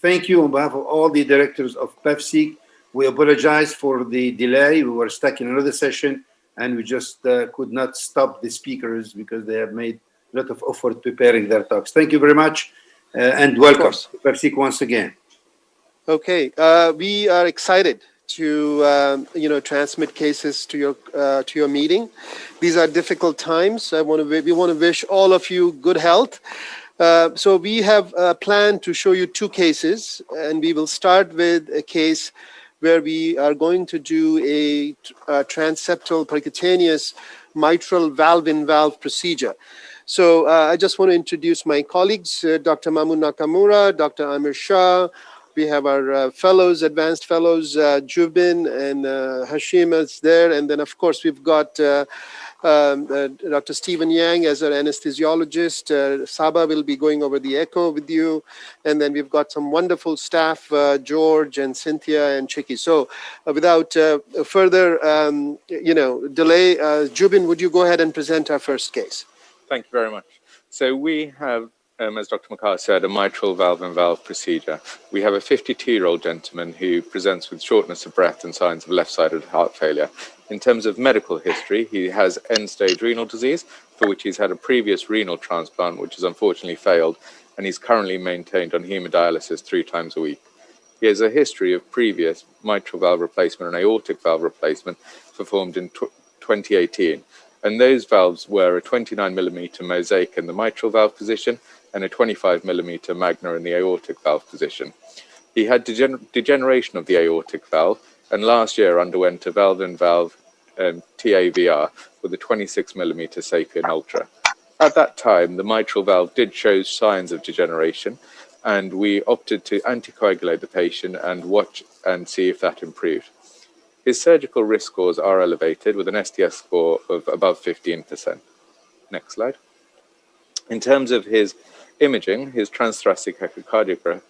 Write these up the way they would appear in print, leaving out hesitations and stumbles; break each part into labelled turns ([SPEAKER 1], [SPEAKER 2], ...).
[SPEAKER 1] thank you on behalf of all the directors of Pafcic. We apologize for the delay. We were stuck in another session, and we just could not stop the speakers because they have made a lot of effort preparing their talks. Thank you very much, and welcome to Pafcic once again.
[SPEAKER 2] Okay, we are excited to transmit cases to your meeting. These are difficult times. We want to wish all of you good health. So we have planned to show you two cases, and we will start with a case where we are going to do a transeptal percutaneous mitral valve-in-valve procedure. So I just want to introduce my colleagues, Dr. Mahmoud Nakamura, Dr. Amir Shah. We have our fellows, advanced fellows, Jubin and Hashim is there. And then, of course, we've got Dr. Stephen Yang as our anesthesiologist. Saba will be going over the echo with you. And then we've got some wonderful staff, George and Cynthia and Chicky. So without further delay, Jubin, would you go ahead and present our first case?
[SPEAKER 3] Thank you very much. So we have, as Dr. Makar said, a mitral valve-in-valve procedure. We have a 52-year-old gentleman who presents with shortness of breath and signs of left-sided heart failure. In terms of medical history, he has end-stage renal disease, for which he's had a previous renal transplant, which has unfortunately failed, and he's currently maintained on hemodialysis 3 times a week. He has a history of previous mitral valve replacement and aortic valve replacement performed in 2018. And those valves were a 29 millimeter mosaic in the mitral valve position and a 25 millimeter magna in the aortic valve position. He had degeneration of the aortic valve, and last year underwent a valve-in-valve TAVR with a 26 millimeter Sapien Ultra. At that time, the mitral valve did show signs of degeneration, and we opted to anticoagulate the patient and watch and see if that improved. His surgical risk scores are elevated with an STS score of above 15%. Next slide. In terms of his imaging, his transthoracic echocardiogram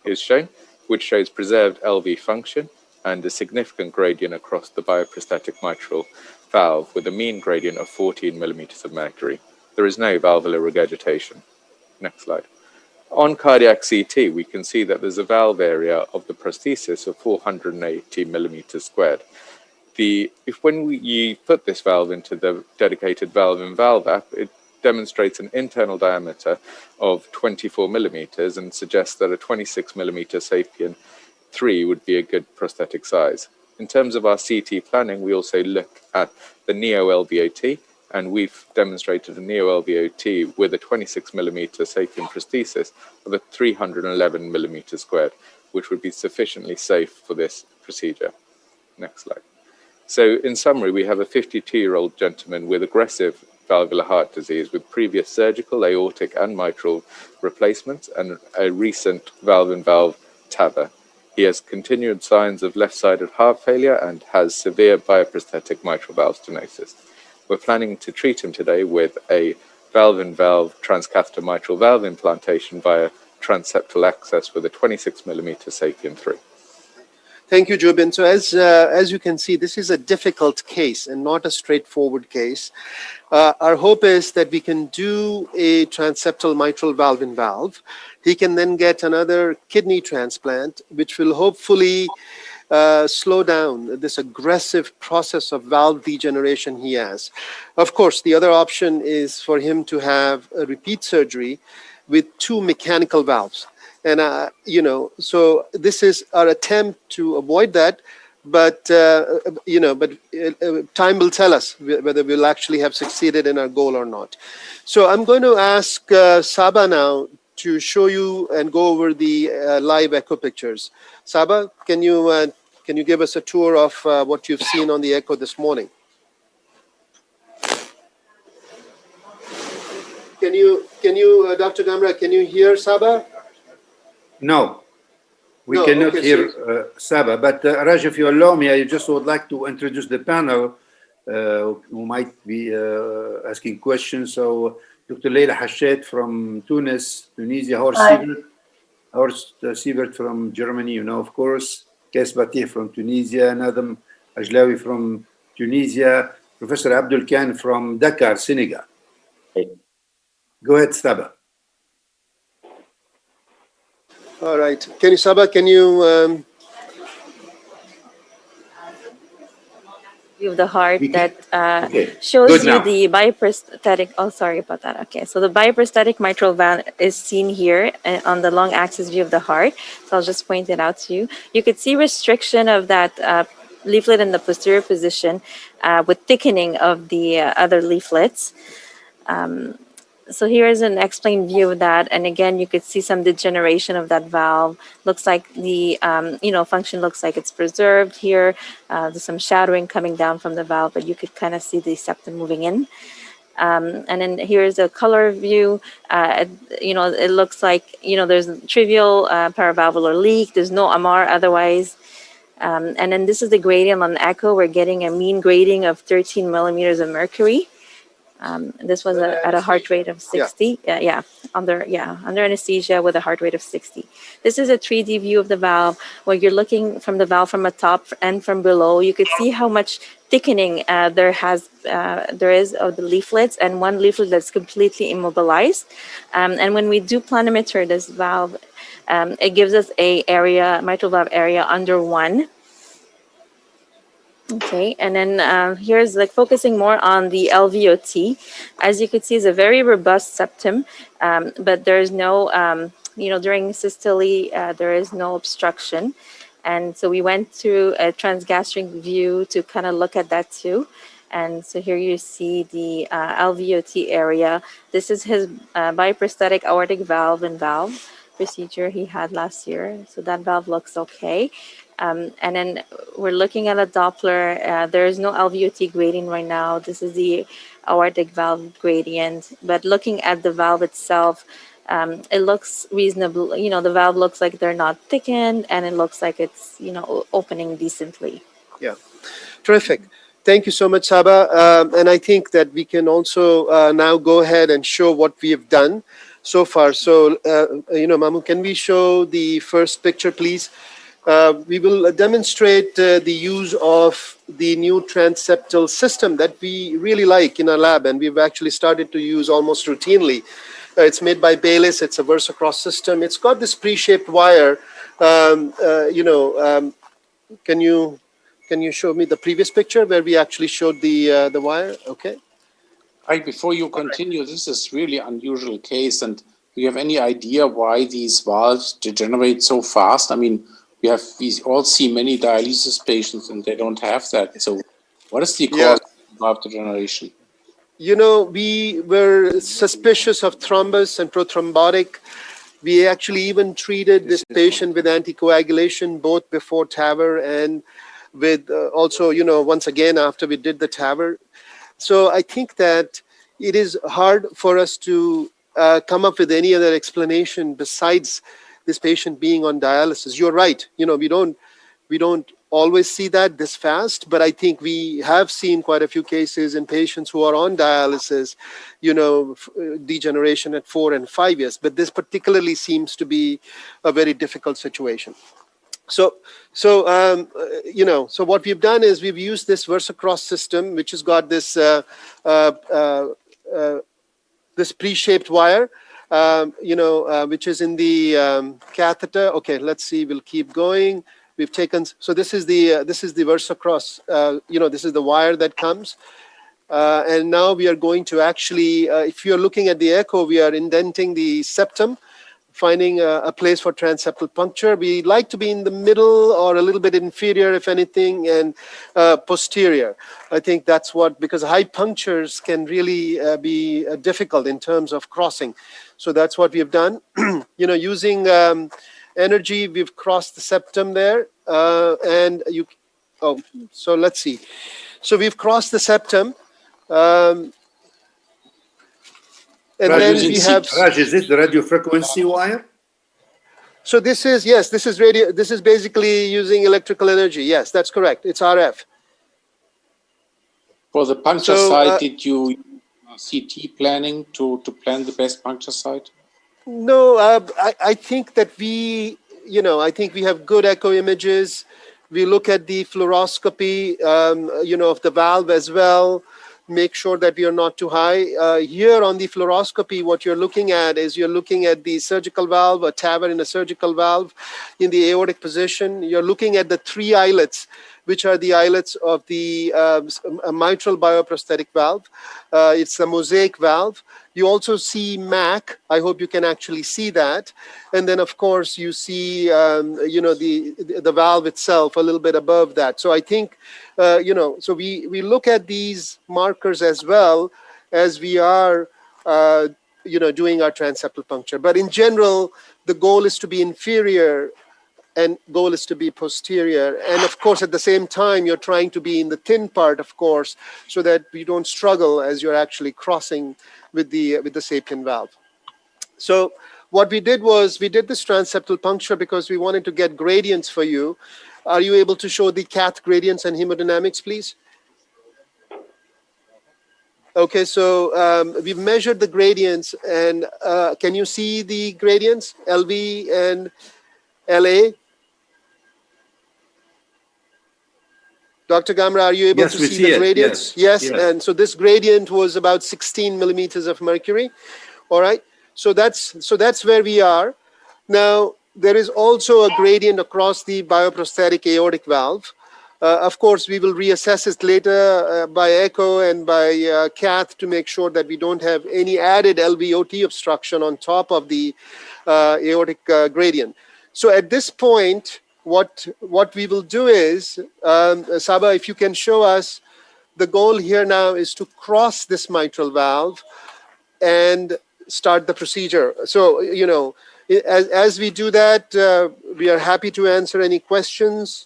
[SPEAKER 3] is shown, which shows preserved LV function and a significant gradient across the bioprosthetic mitral valve with a mean gradient of 14 millimeters of mercury. There is no valvular regurgitation. Next slide. On cardiac CT, we can see that there's a valve area of the prosthesis of 480 millimeters squared. When you put this valve into the dedicated valve-in-valve app, it demonstrates an internal diameter of 24 millimeters and suggests that a 26 millimeter Sapien 3 would be a good prosthetic size. In terms of our CT planning, we also look at the neo-LVOT, and we've demonstrated a neo-LVOT with a 26 millimeter Sapien prosthesis of a 311 millimeters squared, which would be sufficiently safe for this procedure. Next slide. So in summary, we have a 52-year-old gentleman with aggressive valvular heart disease with previous surgical, aortic and mitral replacements and a recent valve-in-valve TAVR. He has continued signs of left-sided heart failure and has severe bioprosthetic mitral valve stenosis. We're planning to treat him today with a valve-in-valve transcatheter mitral valve implantation via transeptal access with a 26 millimeter Sapien 3.
[SPEAKER 2] Thank you, Jubin. So as you can see, this is a difficult case and not a straightforward case. Our hope is that we can do a transeptal mitral valve-in-valve. He can then get another kidney transplant, which will hopefully slow down this aggressive process of valve degeneration he has. Of course, the other option is for him to have a repeat surgery with 2 mechanical valves. And, so this is our attempt to avoid that. But, time will tell us whether we'll actually have succeeded in our goal or not. So I'm going to ask Saba now to show you and go over the live echo pictures. Saba, can you give us a tour of what you've seen on the echo this morning? Can you, Dr. Gamra, can you hear Saba?
[SPEAKER 1] No, we cannot hear Saba. But Raj, if you allow me, I just would like to introduce the panel who might be asking questions. So Dr. Leila Hashed from Tunisia, Horst Siebert from Germany, of course, Kes Batih from Tunisia, Nadam Ajlawi from Tunisia, Professor Abdul Khan from Dakar, Senegal. Hey. Go ahead, Saba.
[SPEAKER 2] All right. Saba, can you...
[SPEAKER 4] View of the heart
[SPEAKER 1] We can,
[SPEAKER 4] that
[SPEAKER 1] okay, good
[SPEAKER 4] shows you
[SPEAKER 1] now.
[SPEAKER 4] the bioprosthetic. Oh, sorry about that. Okay, so the bioprosthetic mitral valve is seen here on the long axis view of the heart. So I'll just point it out to you. You could see restriction of that leaflet in the posterior position with thickening of the other leaflets. So here's an explained view of that, and again, you could see some degeneration of that valve. Looks like the function looks like it's preserved here. There's some shadowing coming down from the valve, but you could kind of see the septum moving in. And then here's a color view. It looks like there's a trivial paravalvular leak. There's no MR otherwise. And then this is the gradient on echo. We're getting a mean grading of 13 millimeters of mercury. This was at a heart rate of 60. Under anesthesia with a heart rate of 60. This is a 3D view of the valve where you're looking from the valve from the top and from below. You could see how much thickening there is of the leaflets, and one leaflet that's completely immobilized. And when we do planimeter this valve, it gives us a mitral valve area under 1. Okay, and then here's like focusing more on the LVOT. As you can see, it's a very robust septum, but there's no, during systole, there is no obstruction. And so we went through a transgastric view to kind of look at that too. And so here you see the LVOT area. This is his bioprosthetic aortic valve and valve procedure he had last year. So that valve looks okay. And then we're looking at a Doppler. There is no LVOT gradient right now. This is the aortic valve gradient. But looking at the valve itself, it looks reasonable. The valve looks like they're not thickened, and it looks like it's, opening decently.
[SPEAKER 2] Yeah, terrific. Thank you so much, Saba. And I think that we can also now go ahead and show what we have done so far. So, Mamu, can we show the first picture, please? We will demonstrate the use of the new transseptal system that we really like in our lab, and we've actually started to use almost routinely. It's made by Baylis. It's a VersaCross system. It's got this pre-shaped wire. Can you show me the previous picture where we actually showed the wire? Okay.
[SPEAKER 5] Right, before you continue, this is really unusual case, and do you have any idea why these valves degenerate so fast? I mean, we all see many dialysis patients and they don't have that. So what is the cause of valve degeneration?
[SPEAKER 2] We were suspicious of thrombus and prothrombotic. We actually even treated this patient with anticoagulation both before TAVR and with also, once again after we did the TAVR. So I think that it is hard for us to come up with any other explanation besides this patient being on dialysis. You're right. We don't always see that this fast, but I think we have seen quite a few cases in patients who are on dialysis, degeneration at 4 and 5 years. But this particularly seems to be a very difficult situation. So what we've done is we've used this VersaCross system, which has got this this pre-shaped wire, which is in the catheter. Okay, let's see. We'll keep going. We've taken. So this is the VersaCross. This is the wire that comes. And now we are going to actually, if you're looking at the echo, we are indenting the septum, finding a place for transseptal puncture. We like to be in the middle or a little bit inferior, if anything, and posterior. I think that's because high punctures can really be difficult in terms of crossing. So that's what we have done. Using energy, we've crossed the septum there. So let's see. So we've crossed the septum. And
[SPEAKER 1] Raj,
[SPEAKER 2] then we have.
[SPEAKER 1] Raj, is this the radio frequency wire?
[SPEAKER 2] So this is radio. This is basically using electrical energy. Yes, that's correct. It's RF.
[SPEAKER 5] For the puncture site, did you CT planning to plan the best puncture site?
[SPEAKER 2] No, I think that we have good echo images. We look at the fluoroscopy, of the valve as well. make sure that we are not too high. Here on the fluoroscopy, what you're looking at is you're looking at the surgical valve, a TAVR in a surgical valve in the aortic position. You're looking at the three islets, which are the islets of the mitral bioprosthetic valve. It's a mosaic valve. You also see MAC. I hope you can actually see that. And then, of course, you see, the valve itself a little bit above that. So I think, so we look at these markers as well as we are, doing our transeptal puncture. But in general, the goal is to be inferior and goal is to be posterior. And of course, at the same time, you're trying to be in the thin part, of course, so that you don't struggle as you're actually crossing with the sapien valve. So what we did was we did this transeptal puncture because we wanted to get gradients for you. Are you able to show the cath gradients and hemodynamics, please? Okay, so we've measured the gradients, and can you see the gradients, LV and LA? Dr. Gamra, are you able to see the gradients? Yes. And so this gradient was about 16 millimeters of mercury. All right. So that's where we are. Now, there is also a gradient across the bioprosthetic aortic valve. Of course, we will reassess it later by echo and by cath to make sure that we don't have any added LVOT obstruction on top of the aortic gradient. So at this point, what we will do is, Saba, if you can show us, the goal here now is to cross this mitral valve and start the procedure. So, as we do that, we are happy to answer any questions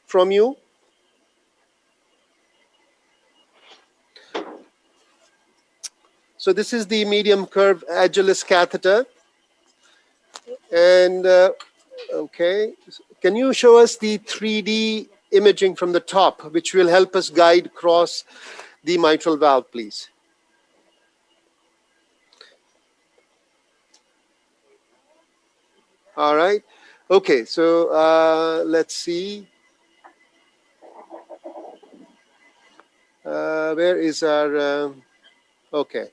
[SPEAKER 2] from you. So this is the medium curve Agilis catheter. And, okay. Can you show us the 3D imaging from the top, which will help us guide across the mitral valve, please? All right. Okay, so let's see. Where is our, okay.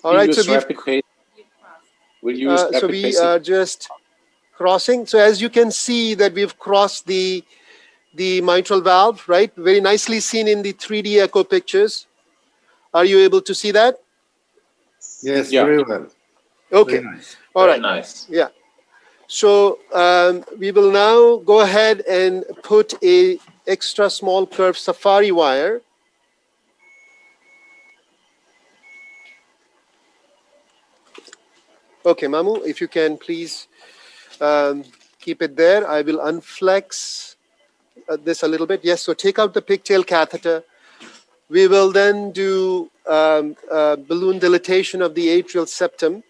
[SPEAKER 2] All right, so we are just crossing. So as you can see that we've crossed the mitral valve, right? Very nicely seen in the 3D echo pictures. Are you able to see that?
[SPEAKER 1] Yes, very well.
[SPEAKER 2] Okay.
[SPEAKER 1] Very nice.
[SPEAKER 2] All right.
[SPEAKER 6] Very nice.
[SPEAKER 2] Yeah. So we will now go ahead and put a extra small curved safari wire. Okay, Mamu, if you can please keep it there. I will unflex this a little bit. Yes, so take out the pigtail catheter. We will then do balloon dilatation of the atrial septum.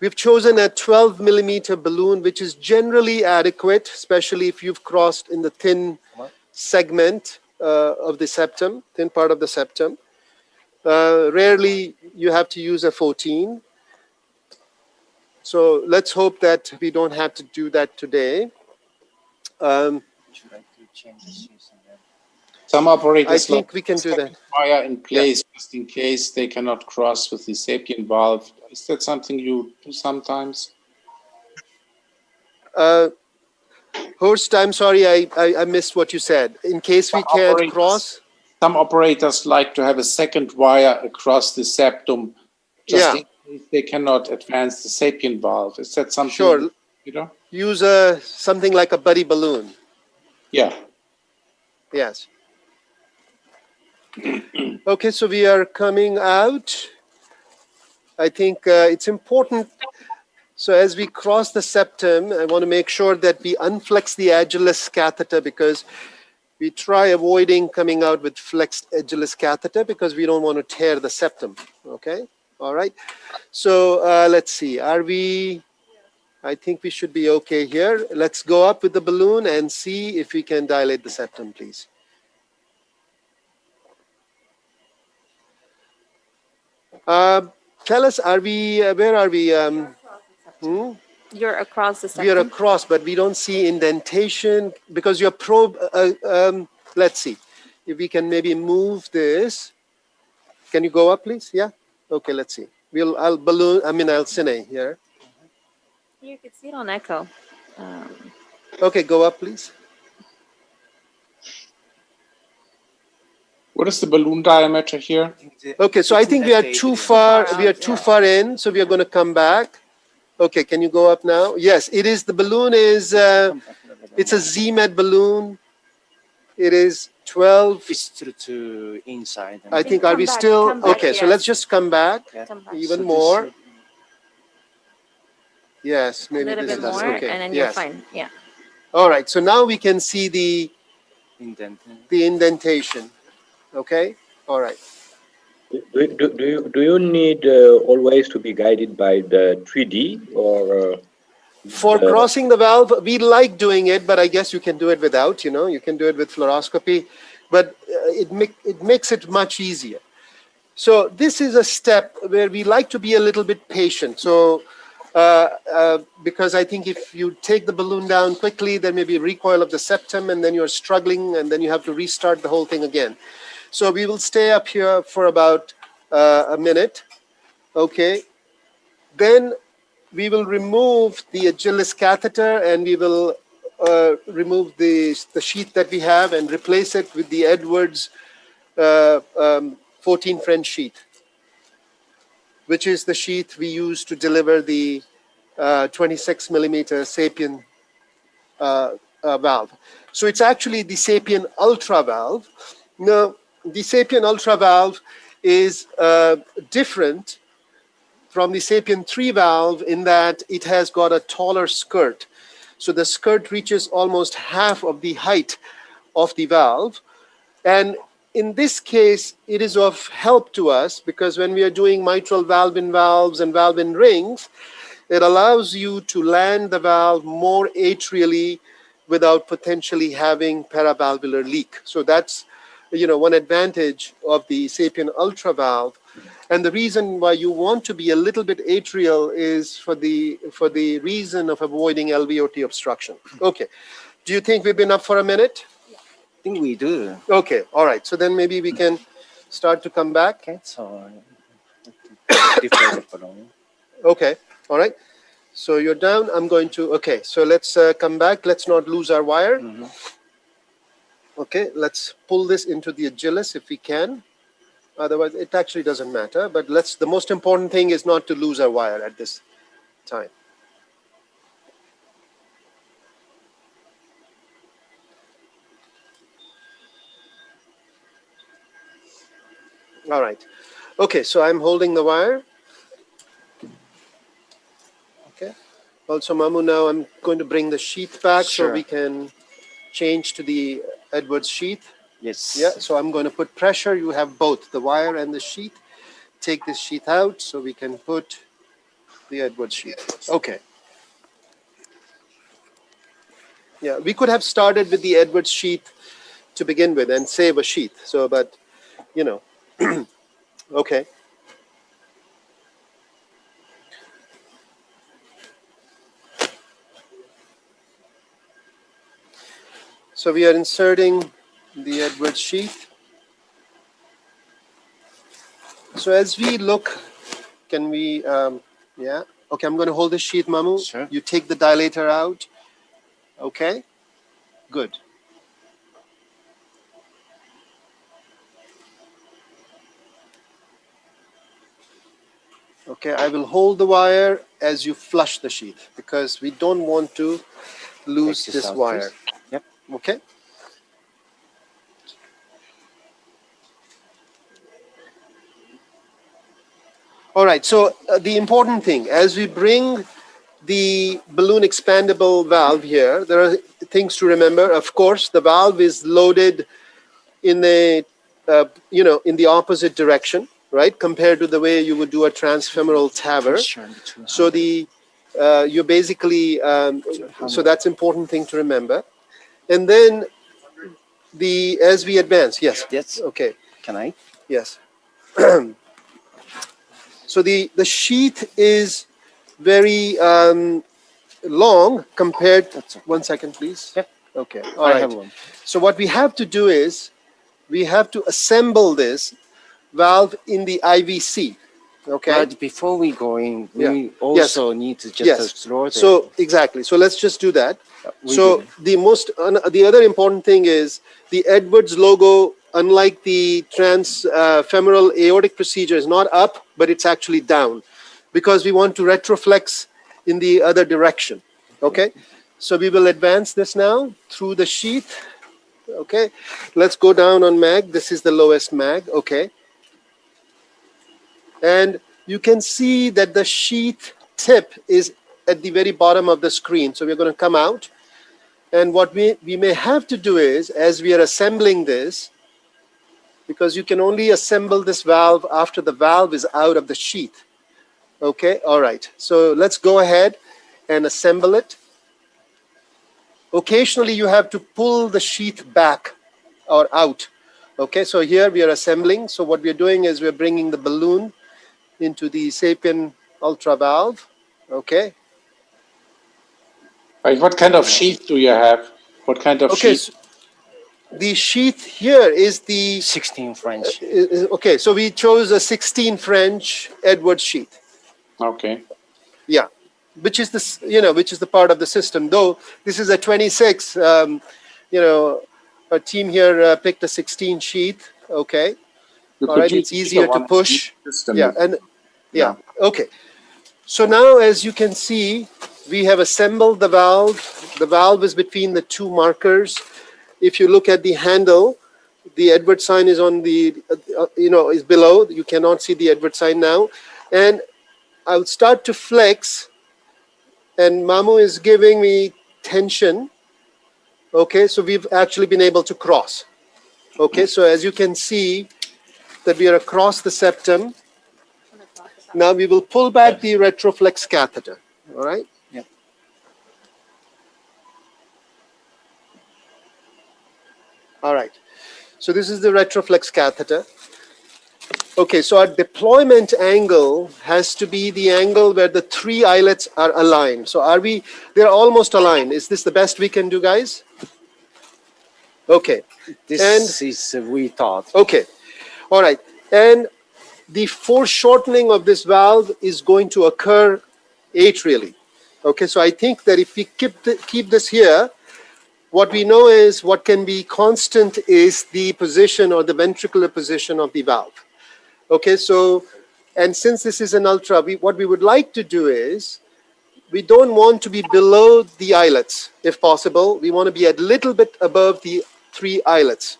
[SPEAKER 2] We've chosen a 12 millimeter balloon, which is generally adequate, especially if you've crossed in the thin segment of the septum, thin part of the septum. Rarely you have to use a 14. So let's hope that we don't have to do that today.
[SPEAKER 5] Some operators,
[SPEAKER 2] I think we can do that.
[SPEAKER 5] Wire in place just in case they cannot cross with the sapien valve. Is that something you do sometimes?
[SPEAKER 2] Horst, I'm sorry, I missed what you said. In case we can't cross.
[SPEAKER 5] Some operators like to have a second wire across the septum just in case they cannot advance the sapien valve. Is that something?
[SPEAKER 2] Sure.
[SPEAKER 5] You know?
[SPEAKER 2] Use something like a buddy balloon.
[SPEAKER 5] Yeah.
[SPEAKER 2] Yes. Okay, so we are coming out. I think it's important. So as we cross the septum, I want to make sure that we unflex the Agilis catheter because we try avoiding coming out with flexed Agilis catheter because we don't want to tear the septum. Okay. All right. So let's see. Are we? I think we should be okay here. Let's go up with the balloon and see if we can dilate the septum, please. Tell us, are we? Where are we?
[SPEAKER 4] You're across the septum.
[SPEAKER 2] We are across, but we don't see indentation because your probe. Let's see. if we can maybe move this. Can you go up, please? Yeah. Okay, let's see. I'll cine here.
[SPEAKER 4] You can see it on echo. Um,
[SPEAKER 2] Okay, go up, please.
[SPEAKER 5] What is the balloon diameter here?
[SPEAKER 2] Okay, so I think we are too far.
[SPEAKER 4] far
[SPEAKER 2] We are
[SPEAKER 4] out,
[SPEAKER 2] too
[SPEAKER 4] yeah.
[SPEAKER 2] far in, so we are going to come back. Okay, can you go up now? Yes, it is. The balloon is. It's a ZMed balloon. It is 12.
[SPEAKER 6] It's to inside.
[SPEAKER 2] I think. Are
[SPEAKER 4] Come
[SPEAKER 2] we
[SPEAKER 4] back,
[SPEAKER 2] still
[SPEAKER 4] come back,
[SPEAKER 2] okay? So
[SPEAKER 4] yes.
[SPEAKER 2] let's just come back
[SPEAKER 4] Come back.
[SPEAKER 2] even
[SPEAKER 6] So this
[SPEAKER 2] more.
[SPEAKER 6] should-
[SPEAKER 2] Yes,
[SPEAKER 4] A
[SPEAKER 2] maybe
[SPEAKER 4] little
[SPEAKER 2] this
[SPEAKER 4] bit
[SPEAKER 2] does.
[SPEAKER 4] more,
[SPEAKER 2] Okay.
[SPEAKER 4] and then you're
[SPEAKER 2] Yes.
[SPEAKER 4] fine. Yeah.
[SPEAKER 2] All right. So now we can see the indentation. Okay. All right.
[SPEAKER 7] Do you need always to be guided by the 3D or?
[SPEAKER 2] For crossing the valve, we like doing it, but I guess you can do it without. You can do it with fluoroscopy, but it makes it much easier. So this is a step where we like to be a little bit patient. So because I think if you take the balloon down quickly, there may be recoil of the septum, and then you're struggling, and then you have to restart the whole thing again. So we will stay up here for about a minute. Okay. Then we will remove the Agilis catheter, and we will remove the sheath that we have and replace it with the Edwards 14 French sheath, which is the sheath we use to deliver the 26 millimeter Sapien valve. So it's actually the Sapien Ultra valve. Now, the Sapien Ultra valve is different from the Sapien 3 valve in that it has got a taller skirt. So the skirt reaches almost half of the height of the valve. And in this case, it is of help to us because when we are doing mitral valve-in valves and valve-in rings, it allows you to land the valve more atrially without potentially having paravalvular leak. So that's one advantage of the Sapien Ultra valve. And the reason why you want to be a little bit atrial is for the reason of avoiding LVOT obstruction. Okay. Do you think we've been up for a minute?
[SPEAKER 6] I think we do.
[SPEAKER 2] Okay. All right. So then maybe we can start to come back.
[SPEAKER 6] Okay, so deflate the balloon.
[SPEAKER 2] Okay. All right. So you're down. I'm going to. Okay. So let's come back. Let's not lose our wire. Okay. Let's pull this into the Agilis if we can. Otherwise, it actually doesn't matter. But the most important thing is not to lose our wire at this time. All right. Okay, so I'm holding the wire. Okay. Also, Mamu, now I'm going to bring the sheath back so
[SPEAKER 6] Sure.
[SPEAKER 2] we can change to the Edwards sheath.
[SPEAKER 6] Yes.
[SPEAKER 2] Yeah, so I'm going to put pressure. You have both the wire and the sheath. Take this sheath out so we can put the Edwards sheath. Okay. Yeah, we could have started with the Edwards sheath to begin with and save a sheath. So, but, okay. So we are inserting the Edwards sheath. So as we look, can we, yeah. Okay, I'm going to hold the sheath, Mamu.
[SPEAKER 6] Sure.
[SPEAKER 2] You take the dilator out. Okay, good. Okay, I will hold the wire as you flush the sheath because we don't want to lose
[SPEAKER 6] Take this
[SPEAKER 2] this
[SPEAKER 6] out,
[SPEAKER 2] wire.
[SPEAKER 6] please. Yep.
[SPEAKER 2] Okay. All right, so the important thing, as we bring the balloon expandable valve here, there are things to remember. Of course, the valve is loaded in the, in the opposite direction, right? Compared to the way you would do a transfemoral TAVR. So you're basically, so that's important thing to remember. And then as we advance, yes.
[SPEAKER 6] Yes.
[SPEAKER 2] Okay.
[SPEAKER 6] Can I?
[SPEAKER 2] Yes. So the sheath is very long compared.
[SPEAKER 6] That's okay.
[SPEAKER 2] 1 second, please.
[SPEAKER 6] Yep.
[SPEAKER 2] Okay. All
[SPEAKER 6] I
[SPEAKER 2] right.
[SPEAKER 6] have one.
[SPEAKER 2] So what we have to do is we have to assemble this valve in the IVC. Okay.
[SPEAKER 6] But before we go in, we
[SPEAKER 2] Yeah.
[SPEAKER 6] also need to just
[SPEAKER 2] Yes.
[SPEAKER 6] explore it.
[SPEAKER 2] So exactly. So let's just do that.
[SPEAKER 6] We
[SPEAKER 2] So
[SPEAKER 6] do.
[SPEAKER 2] the other important thing is the Edwards logo, unlike the transfemoral aortic procedure, is not up, but it's actually down, because we want to retroflex in the other direction. Okay. So we will advance this now through the sheath. Okay. Let's go down on mag. This is the lowest mag. Okay. And you can see that the sheath tip is at the very bottom of the screen. So we're going to come out. And what we may have to do is, as we are assembling this, because you can only assemble this valve after the valve is out of the sheath. Okay, all right. So let's go ahead and assemble it. Occasionally you have to pull the sheath back or out. Okay, so here we are assembling. So what we're doing is we're bringing the balloon into the Sapien Ultra valve. Okay.
[SPEAKER 5] Right, what kind of sheath do you have? What kind of
[SPEAKER 2] Okay.
[SPEAKER 5] sheath?
[SPEAKER 2] So the sheath here is the
[SPEAKER 6] 16 French.
[SPEAKER 2] okay. So we chose a 16 French Edwards sheath.
[SPEAKER 5] Okay.
[SPEAKER 2] Yeah, which is this, which is the part of the system. Though this is a 26. Our team here picked a 16 sheath. Okay.
[SPEAKER 5] You
[SPEAKER 2] All
[SPEAKER 5] could
[SPEAKER 2] right.
[SPEAKER 5] use
[SPEAKER 2] It's easier
[SPEAKER 5] either
[SPEAKER 2] to
[SPEAKER 5] one
[SPEAKER 2] push.
[SPEAKER 5] system.
[SPEAKER 2] Yeah, and yeah. Okay. So now, as you can see, we have assembled the valve. The valve is between the two markers. If you look at the handle, the Edwards sign is on the, is below. You cannot see the Edwards sign now. And I'll start to flex, and Mamu is giving me tension. Okay, so we've actually been able to cross. Okay, so as you can see that we are across the septum. Now we will pull back the retroflex catheter. All right.
[SPEAKER 6] Yep.
[SPEAKER 2] All right. So this is the retroflex catheter. Okay, so our deployment angle has to be the angle where the three islets are aligned. So they're almost aligned. Is this the best we can do, guys? Okay.
[SPEAKER 6] This is we thought.
[SPEAKER 2] Okay. All right. And the foreshortening of this valve is going to occur atrially. Okay, so I think that if we keep this here, what we know is what can be constant is the position or the ventricular position of the valve. Okay, so, and since this is an ultra, what we would like to do is, we don't want to be below the islets, if possible. We want to be a little bit above the three islets.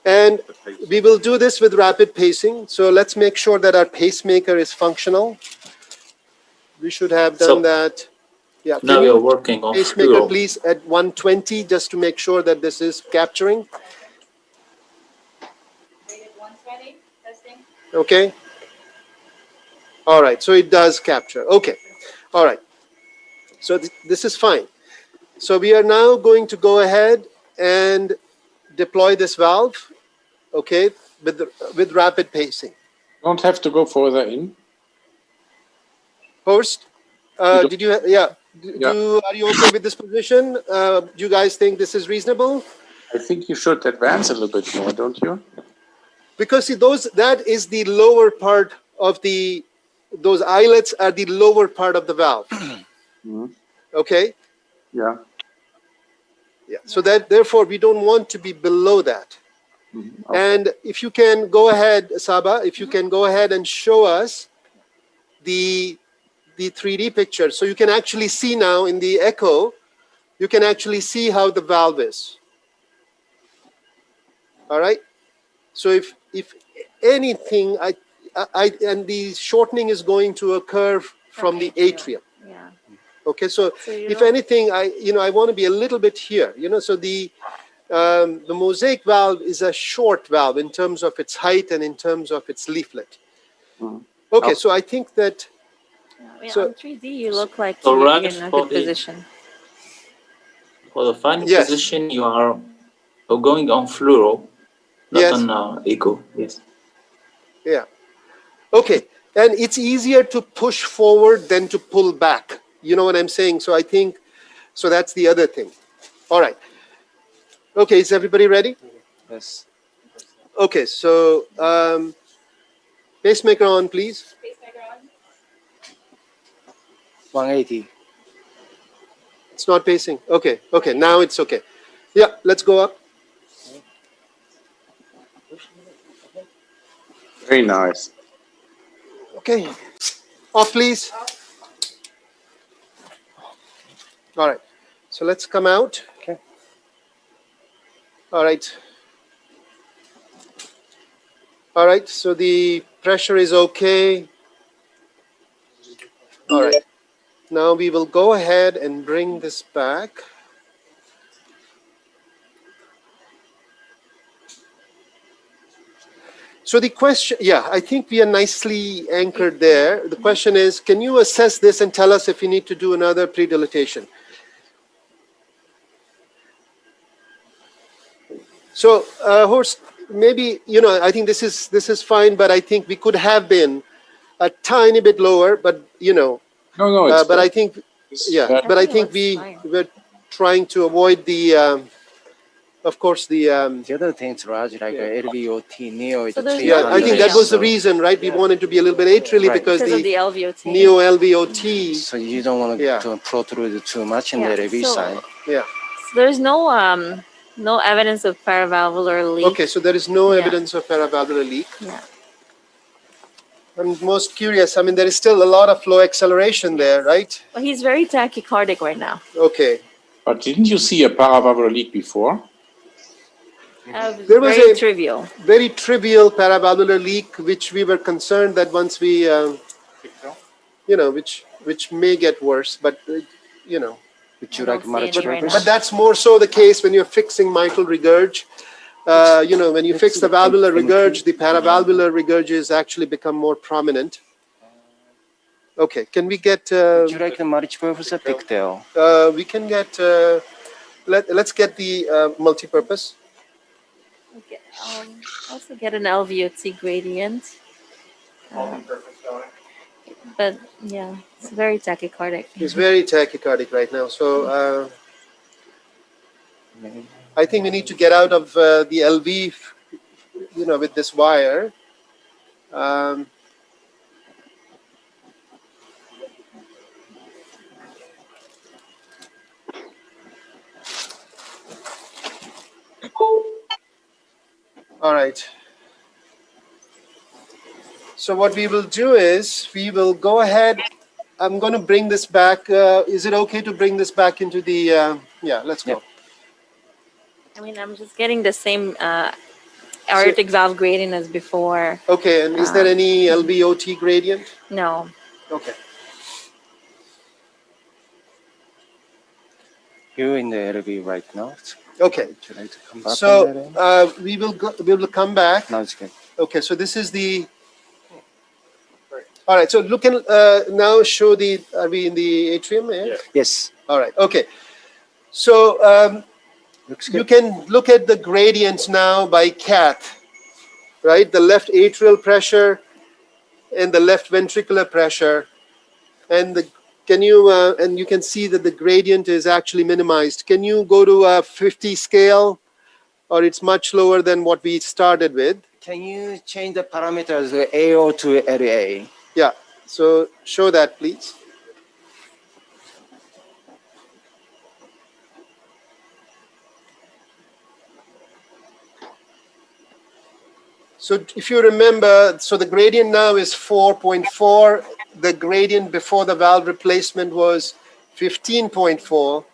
[SPEAKER 2] And we will do this with rapid pacing. So let's make sure that our pacemaker is functional. We should have done that. Yeah.
[SPEAKER 8] Now we are working on
[SPEAKER 2] pacemaker,
[SPEAKER 8] fluoro.
[SPEAKER 2] please, at 120, just to make sure that this is capturing. Okay. All right. So it does capture. Okay. All right. So this is fine. So we are now going to go ahead and deploy this valve. Okay, with rapid pacing.
[SPEAKER 5] Don't have to go further in.
[SPEAKER 2] Horst, did you? Yeah.
[SPEAKER 5] Yeah.
[SPEAKER 2] Are you okay with this position? Do you guys think this is reasonable?
[SPEAKER 5] I think you should advance a little bit more, don't you?
[SPEAKER 2] Because see, that is the lower part of those islets are the lower part of the valve.
[SPEAKER 5] Mm-hmm.
[SPEAKER 2] Okay.
[SPEAKER 5] Yeah.
[SPEAKER 2] Yeah. So that therefore we don't want to be below that.
[SPEAKER 5] Mm-hmm. Okay.
[SPEAKER 2] And if you can go ahead, Saba, if you can go ahead and show us the 3D picture. So you can actually see now in the echo, you can actually see how the valve is. All right. So if anything, and the shortening is going to occur from the atrium.
[SPEAKER 4] Yeah.
[SPEAKER 2] Okay. So if anything, I want to be a little bit here, so the mosaic valve is a short valve in terms of its height and in terms of its leaflet.
[SPEAKER 5] Mm-hmm.
[SPEAKER 2] Okay, so I think that.
[SPEAKER 4] On 3D, you look like
[SPEAKER 8] So
[SPEAKER 4] you're
[SPEAKER 8] right
[SPEAKER 4] in a
[SPEAKER 8] for
[SPEAKER 4] good
[SPEAKER 8] the
[SPEAKER 4] position.
[SPEAKER 8] for the final
[SPEAKER 2] Yes.
[SPEAKER 8] position, you are going on fluoro, not
[SPEAKER 2] Yes.
[SPEAKER 8] on echo. Yes.
[SPEAKER 2] Yeah. Okay, and it's easier to push forward than to pull back. You know what I'm saying? So I think, that's the other thing. All right. Okay, is everybody ready?
[SPEAKER 6] Yes.
[SPEAKER 2] Okay, so pacemaker on, please.
[SPEAKER 6] 180.
[SPEAKER 2] It's not pacing. Okay, okay, now it's okay. Yeah, let's go up.
[SPEAKER 3] Very nice.
[SPEAKER 2] Okay, off, please. All right, so let's come out.
[SPEAKER 6] Okay.
[SPEAKER 2] All right. All right, so the pressure is okay. All right. Now we will go ahead and bring this back. So the question, yeah, I think we are nicely anchored there. The question is, can you assess this and tell us if you need to do another pre-dilatation? So, Horst, maybe, I think this is fine, but I think we could have been a tiny bit lower, but,
[SPEAKER 5] No, it's
[SPEAKER 2] but I think, yeah,
[SPEAKER 5] very-
[SPEAKER 2] but I
[SPEAKER 4] think it
[SPEAKER 2] think
[SPEAKER 4] looks fine.
[SPEAKER 2] we're trying to avoid the, of course, the,
[SPEAKER 6] The other things, Raj, like LVOT, neo,
[SPEAKER 4] So there's
[SPEAKER 2] yeah, I think that was the
[SPEAKER 6] so-
[SPEAKER 2] reason, right? We wanted to be a little bit atrially
[SPEAKER 6] Right.
[SPEAKER 2] because
[SPEAKER 4] because of
[SPEAKER 2] the
[SPEAKER 4] the LVOT.
[SPEAKER 2] neo LVOT,
[SPEAKER 6] So you don't want
[SPEAKER 2] Yeah.
[SPEAKER 6] to protrude too much in
[SPEAKER 4] Yeah,
[SPEAKER 6] the LV
[SPEAKER 4] so-
[SPEAKER 6] side.
[SPEAKER 2] yeah.
[SPEAKER 4] So there's no evidence of paravalvular leak.
[SPEAKER 2] Okay, so there is no
[SPEAKER 4] Yeah.
[SPEAKER 2] evidence of paravalvular leak.
[SPEAKER 4] Yeah.
[SPEAKER 2] I'm most curious. I mean, there is still a lot of flow acceleration there, right?
[SPEAKER 4] But he's very tachycardic right now.
[SPEAKER 2] Okay.
[SPEAKER 5] But didn't you see a paravalvular leak before?
[SPEAKER 2] There was
[SPEAKER 4] Very
[SPEAKER 2] a-
[SPEAKER 4] trivial.
[SPEAKER 2] Very trivial paravalvular leak, which we were concerned that once we, which may get worse, but,
[SPEAKER 6] Would you
[SPEAKER 4] I
[SPEAKER 6] like
[SPEAKER 4] don't see any
[SPEAKER 6] multi
[SPEAKER 4] right
[SPEAKER 6] purpose?
[SPEAKER 4] now.
[SPEAKER 2] but that's more so the case when you're fixing mitral regurg. When you fix the valvular regurg, the paravalvular regurges actually become more prominent. Okay, can we get,
[SPEAKER 6] Would you like the multi-purpose or pigtail?
[SPEAKER 2] we can get, let's get the multipurpose.
[SPEAKER 4] Okay, also get an LVOT gradient. But yeah, it's very tachycardic.
[SPEAKER 2] He's very tachycardic right now. So I think we need to get out of the LV, with this wire. All right. So what we will do is we will go ahead. I'm going to bring this back. Is it okay to bring this back into the? Yeah, let's go.
[SPEAKER 6] Yep.
[SPEAKER 4] I mean, I'm just getting the same aortic valve gradient as before.
[SPEAKER 2] Okay, and is there any LVOT gradient?
[SPEAKER 4] No.
[SPEAKER 2] Okay.
[SPEAKER 6] You're in the LV right now.
[SPEAKER 2] Okay.
[SPEAKER 6] Would you like to come back on that
[SPEAKER 2] So
[SPEAKER 6] end?
[SPEAKER 2] we will come back.
[SPEAKER 6] No, it's good.
[SPEAKER 2] Okay, so this is the. All right, so look and now show the. Are we in the atrium? Yeah.
[SPEAKER 6] Yes.
[SPEAKER 2] All right. Okay. So
[SPEAKER 6] Looks
[SPEAKER 2] you
[SPEAKER 6] good.
[SPEAKER 2] can look at the gradients now by cath, right? The left atrial pressure and the left ventricular pressure, and and you can see that the gradient is actually minimized. Can you go to a 50 scale, or it's much lower than what we started with?
[SPEAKER 6] Can you change the parameters AO to LA?
[SPEAKER 2] Yeah. So show that, please. So if you remember, so the gradient now is 4.4. The gradient before the valve replacement was 15.4.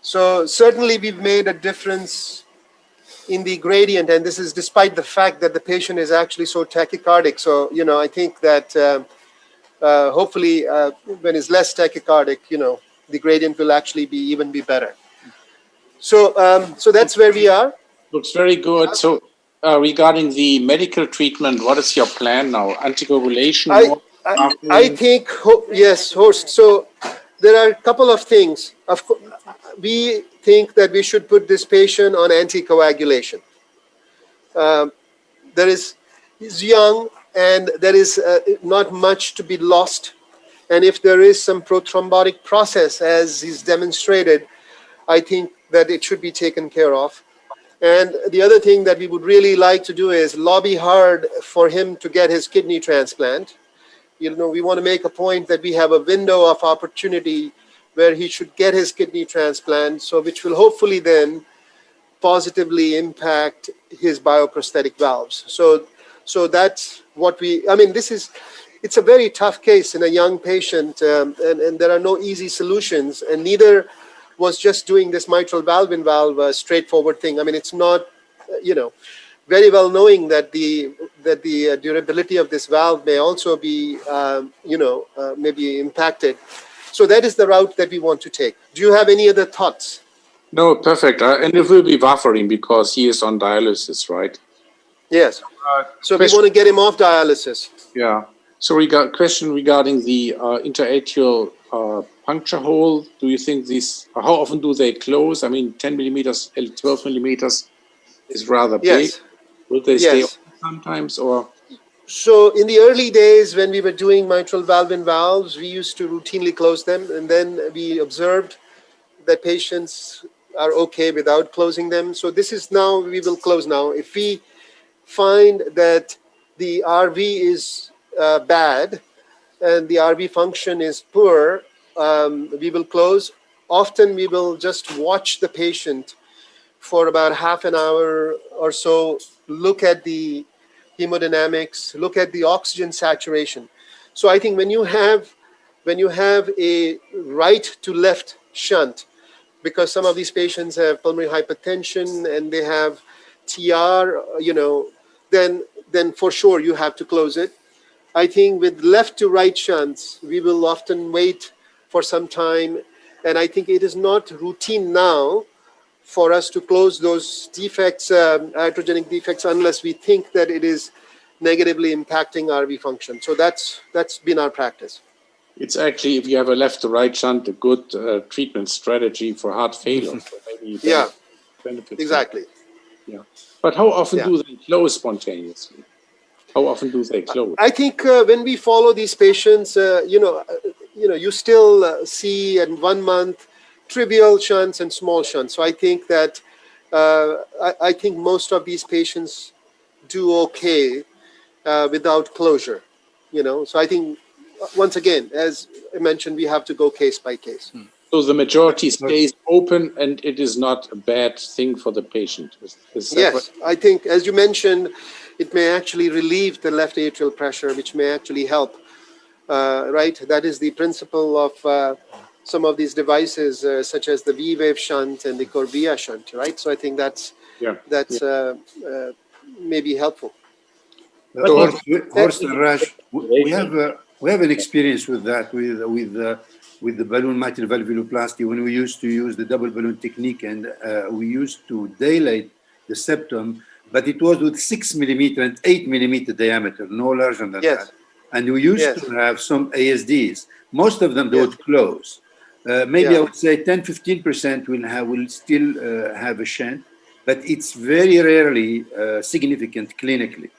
[SPEAKER 2] So certainly we've made a difference in the gradient, and this is despite the fact that the patient is actually so tachycardic. So, I think that hopefully when it's less tachycardic, the gradient will actually even be better. So, so that's where we are.
[SPEAKER 5] Looks very good. So regarding the medical treatment, what is your plan now? Anticoagulation?
[SPEAKER 2] I think, yes, Horst. So there are a couple of things. Of course, we think that we should put this patient on anticoagulation. He's young, and there is not much to be lost. And if there is some prothrombotic process, as is demonstrated, I think that it should be taken care of. And the other thing that we would really like to do is lobby hard for him to get his kidney transplant. You know, we want to make a point that we have a window of opportunity where he should get his kidney transplant, so which will hopefully then positively impact his bioprosthetic valves. So that's what I mean, it's a very tough case in a young patient, and there are no easy solutions, and neither was just doing this mitral valve-in-valve a straightforward thing. I mean, it's not, very well knowing that the durability of this valve may also be, maybe impacted. So that is the route that we want to take. Do you have any other thoughts?
[SPEAKER 5] No, perfect. And it will be buffering because he is on dialysis, right?
[SPEAKER 2] Yes. So we want to get him off dialysis.
[SPEAKER 5] Yeah. So question regarding the interatrial puncture hole. Do you think how often do they close? I mean, 10 millimeters, 12 millimeters is rather big.
[SPEAKER 2] Yes.
[SPEAKER 5] Will they stay
[SPEAKER 2] Yes.
[SPEAKER 5] open sometimes or?
[SPEAKER 2] So in the early days when we were doing mitral valve-in-valves, we used to routinely close them, and then we observed that patients are okay without closing them. So this is now, we will close now. If we find that the RV is bad and the RV function is poor, we will close. Often we will just watch the patient for about half an hour or so, look at the hemodynamics, look at the oxygen saturation. So I think when you have a right to left shunt, because some of these patients have pulmonary hypertension and they have TR, then for sure you have to close it. I think with left to right shunts, we will often wait for some time. And I think it is not routine now for us to close those defects, iatrogenic defects, unless we think that it is negatively impacting RV function. So that's been our practice.
[SPEAKER 5] It's actually, if you have a left to right shunt, a good treatment strategy for heart failure. So maybe benefits.
[SPEAKER 2] Exactly.
[SPEAKER 5] Yeah. But how often do they close spontaneously? How often do they close?
[SPEAKER 2] I think when we follow these patients, you still see in 1 month trivial shunts and small shunts. So I think that I think most of these patients do okay without closure. So I think once again, as I mentioned, we have to go case by case.
[SPEAKER 5] So the majority stays open, and it is not a bad thing for the patient. Is that
[SPEAKER 2] Yes,
[SPEAKER 5] right?
[SPEAKER 2] I think, as you mentioned, it may actually relieve the left atrial pressure, which may actually help. Right, that is the principle of some of these devices, such as the V-wave shunt and the Corbia shunt. Right, so I think that's maybe helpful.
[SPEAKER 1] Horst and Raj, we have an experience with that with the balloon mitral valvuloplasty when we used to use the double balloon technique, and we used to dilate the septum, but it was with 6 millimeter and 8 millimeter diameter, no larger than that. And we used to have some ASDs. Most of them don't close. Maybe I would say 10-15% will still have a shunt, but it's very rarely significant clinically.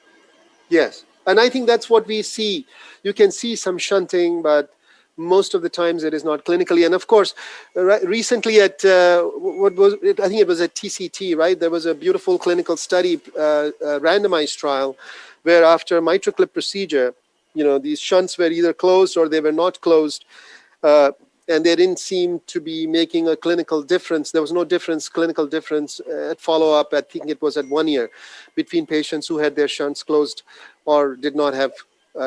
[SPEAKER 2] Yes, and I think that's what we see. You can see some shunting, but most of the times it is not clinically. And of course, recently at I think it was at TCT, right? There was a beautiful clinical study, randomized trial, where after MitraClip procedure, these shunts were either closed or they were not closed. And they didn't seem to be making a clinical difference. There was no clinical difference at follow-up. I think it was at 1 year, between patients who had their shunts closed or did not have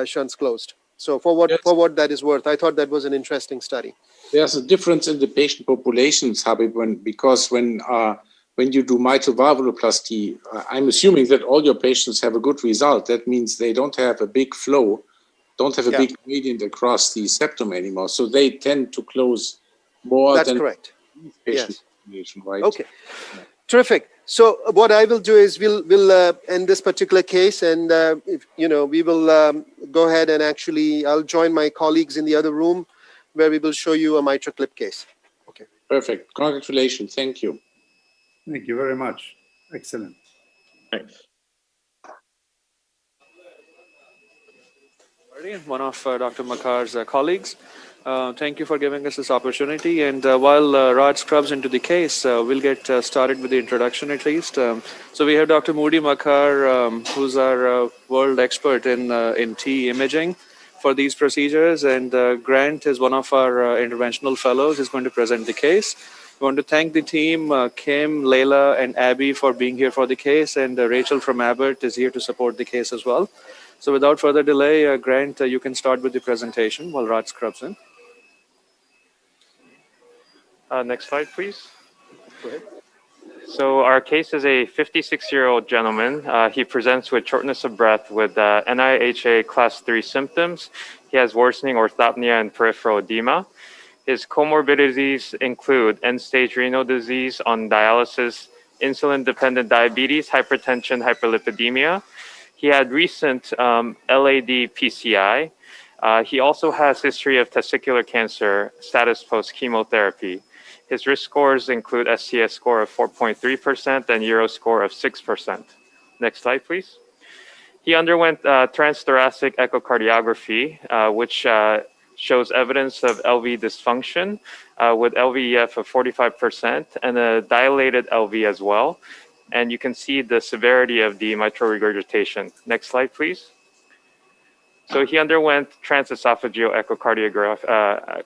[SPEAKER 2] shunts closed. So for what that is worth, I thought that was an interesting study.
[SPEAKER 5] There's a difference in the patient populations, Habib, because when you do mitral valvuloplasty, I'm assuming that all your patients have a good result. That means they don't have a big flow, don't have a big gradient across the septum anymore. So they tend to close more
[SPEAKER 2] That's
[SPEAKER 5] than
[SPEAKER 2] correct.
[SPEAKER 5] patient population, right?
[SPEAKER 2] Okay. Yeah. Terrific. So what I will do is we'll end this particular case, and we will go ahead and actually I'll join my colleagues in the other room where we will show you a MitraClip case. Okay.
[SPEAKER 5] Perfect. Congratulations. Thank you.
[SPEAKER 1] Thank you very much. Excellent.
[SPEAKER 7] Thanks.
[SPEAKER 9] One of Dr. Makar's colleagues. Thank you for giving us this opportunity. And while Raj scrubs into the case, we'll get started with the introduction at least. So we have Dr. Moody Makar, who's our world expert in TE imaging for these procedures. And Grant is one of our interventional fellows. He's going to present the case. We want to thank the team, Kim, Leila, and Abby for being here for the case. And Rachel from Abbott is here to support the case as well. So without further delay, Grant, you can start with the presentation while Raj scrubs in.
[SPEAKER 10] Next slide, please.
[SPEAKER 9] Go ahead.
[SPEAKER 10] So our case is a 56-year-old gentleman. He presents with shortness of breath with NIHA class 3 symptoms. He has worsening orthopnea and peripheral edema. His comorbidities include end-stage renal disease on dialysis, insulin-dependent diabetes, hypertension, hyperlipidemia. He had recent LAD PCI. He also has history of testicular cancer, status post-chemotherapy. His risk scores include STS score of 4.3% and Euro score of 6%. Next slide, please. He underwent transthoracic echocardiography, which shows evidence of LV dysfunction with LVEF of 45% and a dilated LV as well. And you can see the severity of the mitral regurgitation. Next slide, please. So he underwent transesophageal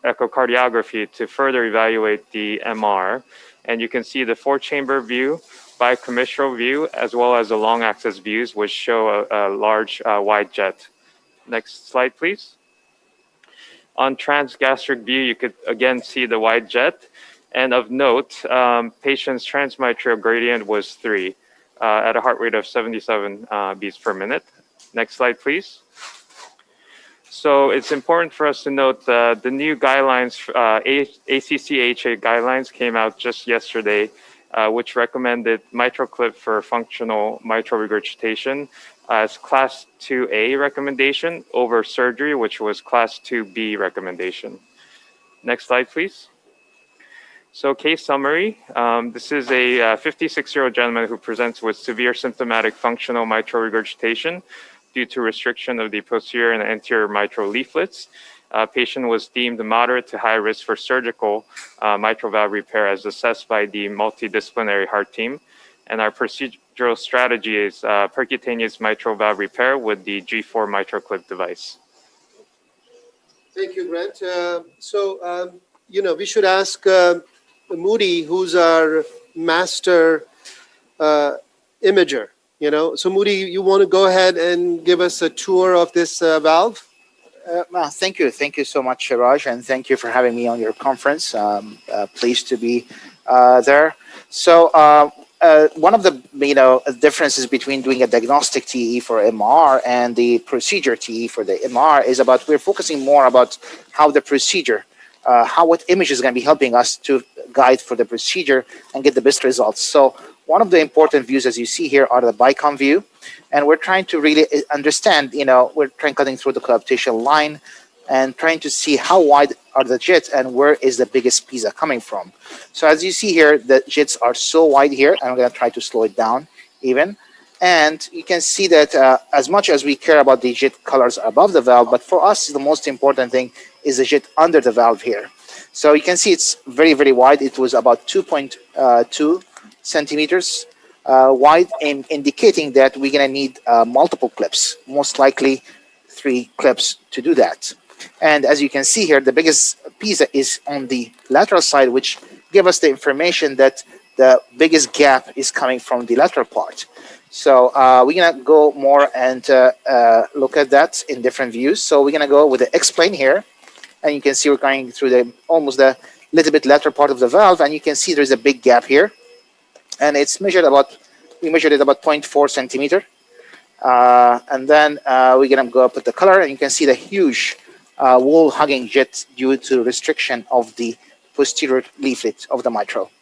[SPEAKER 10] echocardiography to further evaluate the MR. And you can see the 4-chamber view, bicommissural view, as well as the long axis views, which show a large wide jet. Next slide, please. On transgastric view, you could again see the wide jet. And of note, patient's transmitral gradient was 3 at a heart rate of 77 beats per minute. Next slide, please. So it's important for us to note the new guidelines, ACC/AHA guidelines came out just yesterday, which recommended MitraClip for functional mitral regurgitation as class 2A recommendation over surgery, which was class 2B recommendation. Next slide, please. So case summary, this is a 56-year-old gentleman who presents with severe symptomatic functional mitral regurgitation due to restriction of the posterior and anterior mitral leaflets. Patient was deemed moderate to high risk for surgical mitral valve repair as assessed by the multidisciplinary heart team. And our procedural strategy is percutaneous mitral valve repair with the G4 MitraClip device.
[SPEAKER 2] Thank you, Grant. We should ask Moody, who's our master imager. So Moody, you want to go ahead and give us a tour of this valve?
[SPEAKER 11] Thank you. Thank you so much, Raj, and thank you for having me on your conference. Pleased to be there. So one of the differences between doing a diagnostic TE for MR and the procedure TE for the MR is about we're focusing more about how the procedure, what image is going to be helping us to guide for the procedure and get the best results. So one of the important views, as you see here, are the bicom view. And we're trying to really understand, we're trying cutting through the coaptation line and trying to see how wide are the jets and where is the biggest pizza coming from. So as you see here, the jets are so wide here, and I'm going to try to slow it down even. And you can see that as much as we care about the jet colors above the valve, but for us, the most important thing is the jet under the valve here. So you can see it's very, very wide. It was about 2.2 centimeters wide, and indicating that we're going to need multiple clips, most likely 3 clips to do that. And as you can see here, the biggest pizza is on the lateral side, which give us the information that the biggest gap is coming from the lateral part. So we're going to go more and look at that in different views. So we're going to go with the X-plane here. And you can see we're going through almost the little bit lateral part of the valve. And you can see there's a big gap here. And it's measured we measured it about 0.4 centimeter. And then we're going to go up with the color. And you can see the huge wall hugging jet due to restriction of the posterior leaflet of the mitral.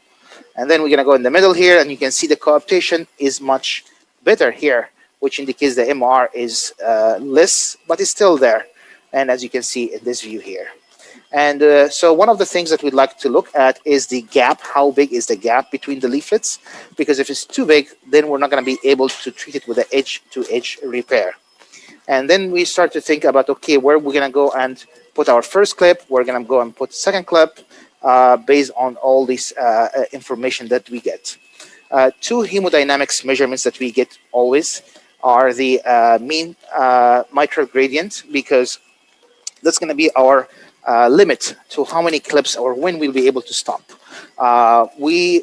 [SPEAKER 11] And then we're going to go in the middle here. And you can see the coaptation is much better here, which indicates the MR is less, but it's still there. And as you can see in this view here. And so one of the things that we'd like to look at is the gap. How big is the gap between the leaflets? Because if it's too big, then we're not going to be able to treat it with the edge-to-edge repair. And then we start to think about, okay, where we're going to go and put our first clip, we're going to go and put second clip based on all this information that we get. Two hemodynamics measurements that we get always are the mean mitral gradient, because that's going to be our limit to how many clips or when we'll be able to stop. We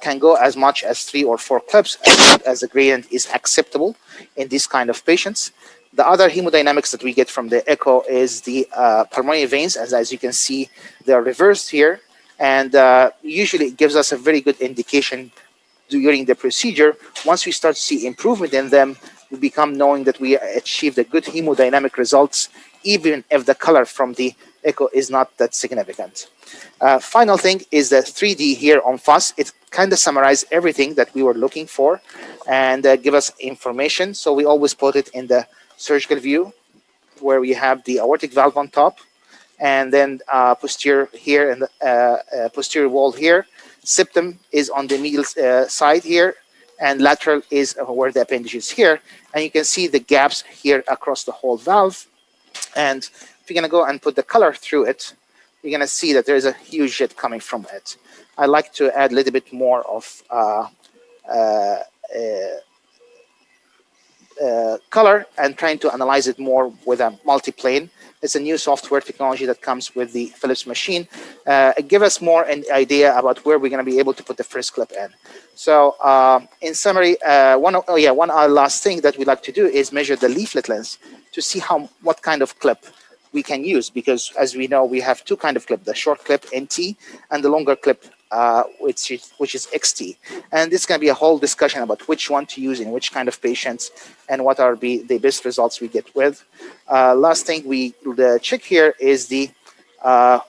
[SPEAKER 11] can go as much as 3 or 4 clips as long as the gradient is acceptable in this kind of patients. The other hemodynamics that we get from the echo is the pulmonary veins. As you can see, they're reversed here. And usually it gives us a very good indication during the procedure. Once we start to see improvement in them, we become knowing that we achieved a good hemodynamic results, even if the color from the echo is not that significant. Final thing is the 3D here on FUS. It kind of summarizes everything that we were looking for and give us information. So we always put it in the surgical view, where we have the aortic valve on top, and then posterior here and the posterior wall here. Septum is on the medial side here, and lateral is where the appendage is here. And you can see the gaps here across the whole valve. And if you're going to go and put the color through it, you're going to see that there's a huge jet coming from it. I like to add a little bit more of color and trying to analyze it more with a multiplane. It's a new software technology that comes with the Philips machine. It gives us more an idea about where we're going to be able to put the first clip in. So in summary, one last thing that we like to do is measure the leaflet length to see what kind of clip we can use, because as we know, we have two kind of clip: the short clip NT and the longer clip which is XT. And this is going to be a whole discussion about which one to use in which kind of patients and what are the best results we get with. Last thing we check here is the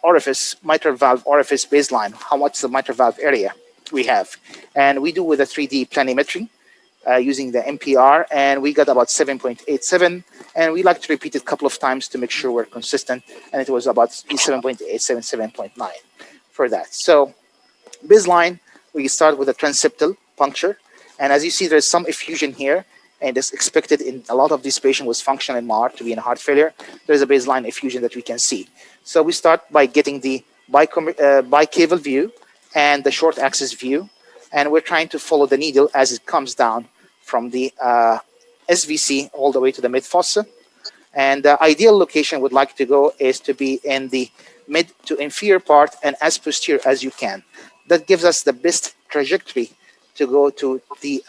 [SPEAKER 11] orifice, mitral valve orifice baseline, how much the mitral valve area we have. And we do with a 3D planimetry using the MPR, and we got about 7.87, and we like to repeat it a couple of times to make sure we're consistent, and it was about 7.87, 7.9 for that. So baseline, we start with a transeptal puncture, and as you see, there's some effusion here, and it's expected in a lot of these patients with functional MR to be in heart failure. There's a baseline effusion that we can see. So we start by getting the bicaval view and the short axis view, and we're trying to follow the needle as it comes down from the SVC all the way to the mid fossa. And the ideal location would like to go is to be in the mid to inferior part and as posterior as you can. That gives us the best trajectory to go to the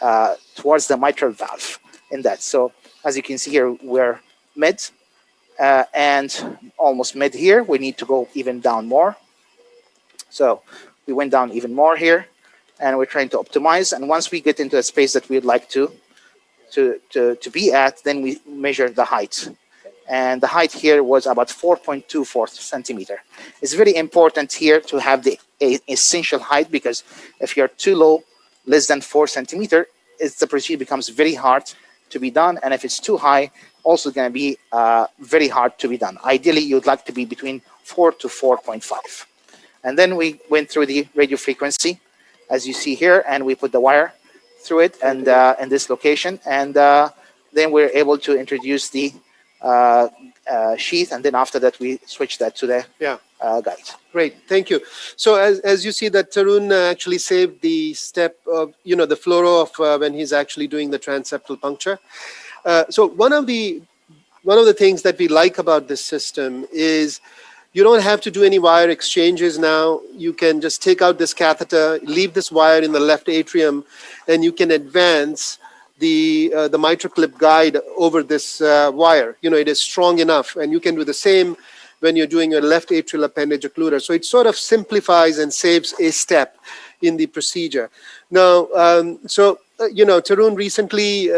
[SPEAKER 11] towards the mitral valve in that. So as you can see here, we're mid and almost mid here. We need to go even down more. So we went down even more here, and we're trying to optimize. And once we get into a space that we'd like to be at, then we measure the height. And the height here was about 4.24 centimeter. It's very important here to have the essential height, because if you're too low, less than 4 centimeter, the procedure becomes very hard to be done. And if it's too high, also going to be very hard to be done. Ideally, you'd like to be between 4 to 4.5. And then we went through the radio frequency, as you see here, and we put the wire through it and in this location. And then we're able to introduce the sheath, and then after that we switch that to the guide.
[SPEAKER 2] Great, thank you. So as you see that Tarun actually saved the step of, the fluoro of when he's actually doing the transeptal puncture. So one of the things that we like about this system is you don't have to do any wire exchanges now. You can just take out this catheter, leave this wire in the left atrium, and you can advance the mitral clip guide over this wire. It is strong enough, and you can do the same when you're doing a left atrial appendage occluder. So it sort of simplifies and saves a step in the procedure. Now, Tarun recently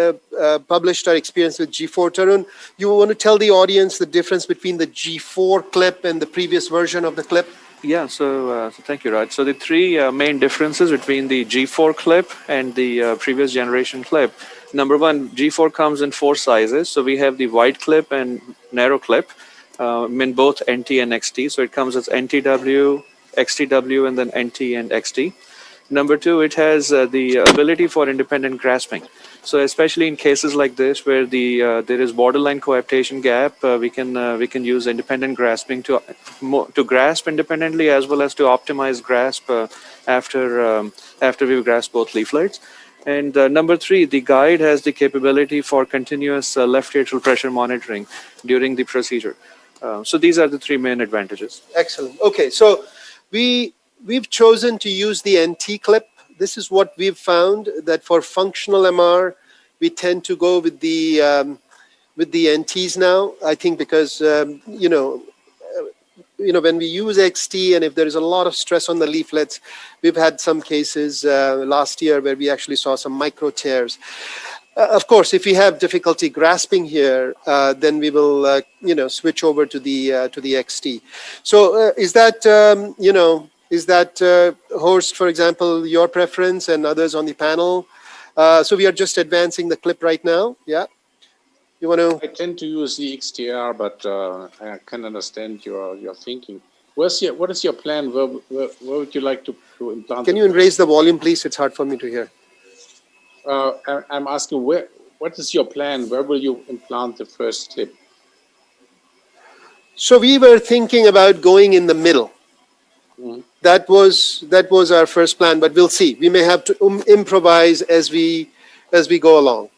[SPEAKER 2] published our experience with G4. Tarun, you want to tell the audience the difference between the G4 clip and the previous version of the clip?
[SPEAKER 9] Yeah, so thank you, Raj. So the three main differences between the G4 clip and the previous generation clip. Number one, G4 comes in 4 sizes. So we have the wide clip and narrow clip, in both NT and XT. So it comes as NTW, XTW, and then NT and XT. Number two, it has the ability for independent grasping. So especially in cases like this where there is borderline coaptation gap, we can use independent grasping to grasp independently as well as to optimize grasp after we've grasped both leaflets. And number 3, the guide has the capability for continuous left atrial pressure monitoring during the procedure. So these are the 3 main advantages.
[SPEAKER 2] Excellent. Okay, so we've chosen to use the NT clip. This is what we've found, that for functional MR, we tend to go with the NTs now. I think because when we use XT and if there is a lot of stress on the leaflets, we've had some cases last year where we actually saw some micro tears. Of course, if we have difficulty grasping here, then we will, switch over to the XT. So, is that Horst, for example, your preference and others on the panel? So we are just advancing the clip right now. Yeah, you want to?
[SPEAKER 5] I tend to use the XTR, but I can understand your thinking. What is your plan? Where would you like to implant?
[SPEAKER 2] Can you raise the volume, please? It's hard for me to hear.
[SPEAKER 5] I'm asking what is your plan? Where will you implant the first clip?
[SPEAKER 2] So we were thinking about going in the middle. Mm-hmm. That was our first plan, but we'll see. We may have to improvise as we go along.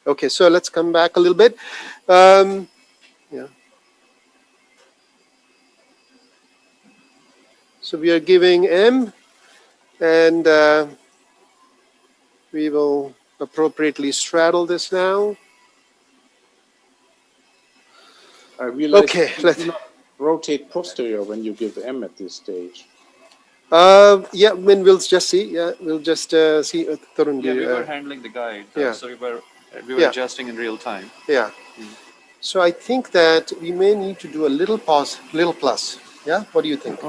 [SPEAKER 2] Okay, so let's come back a little bit. Yeah. So we are giving M, and we will appropriately straddle this now.
[SPEAKER 5] I realize
[SPEAKER 2] okay,
[SPEAKER 5] let's not rotate posterior when you give M at this stage.
[SPEAKER 2] Yeah, we'll just see. Yeah, we'll just see.
[SPEAKER 9] Tarun, yeah, we were handling the guide, so we were adjusting in real time.
[SPEAKER 2] Yeah. So I think that we may need to do a little pause, little plus. Yeah. What do you think?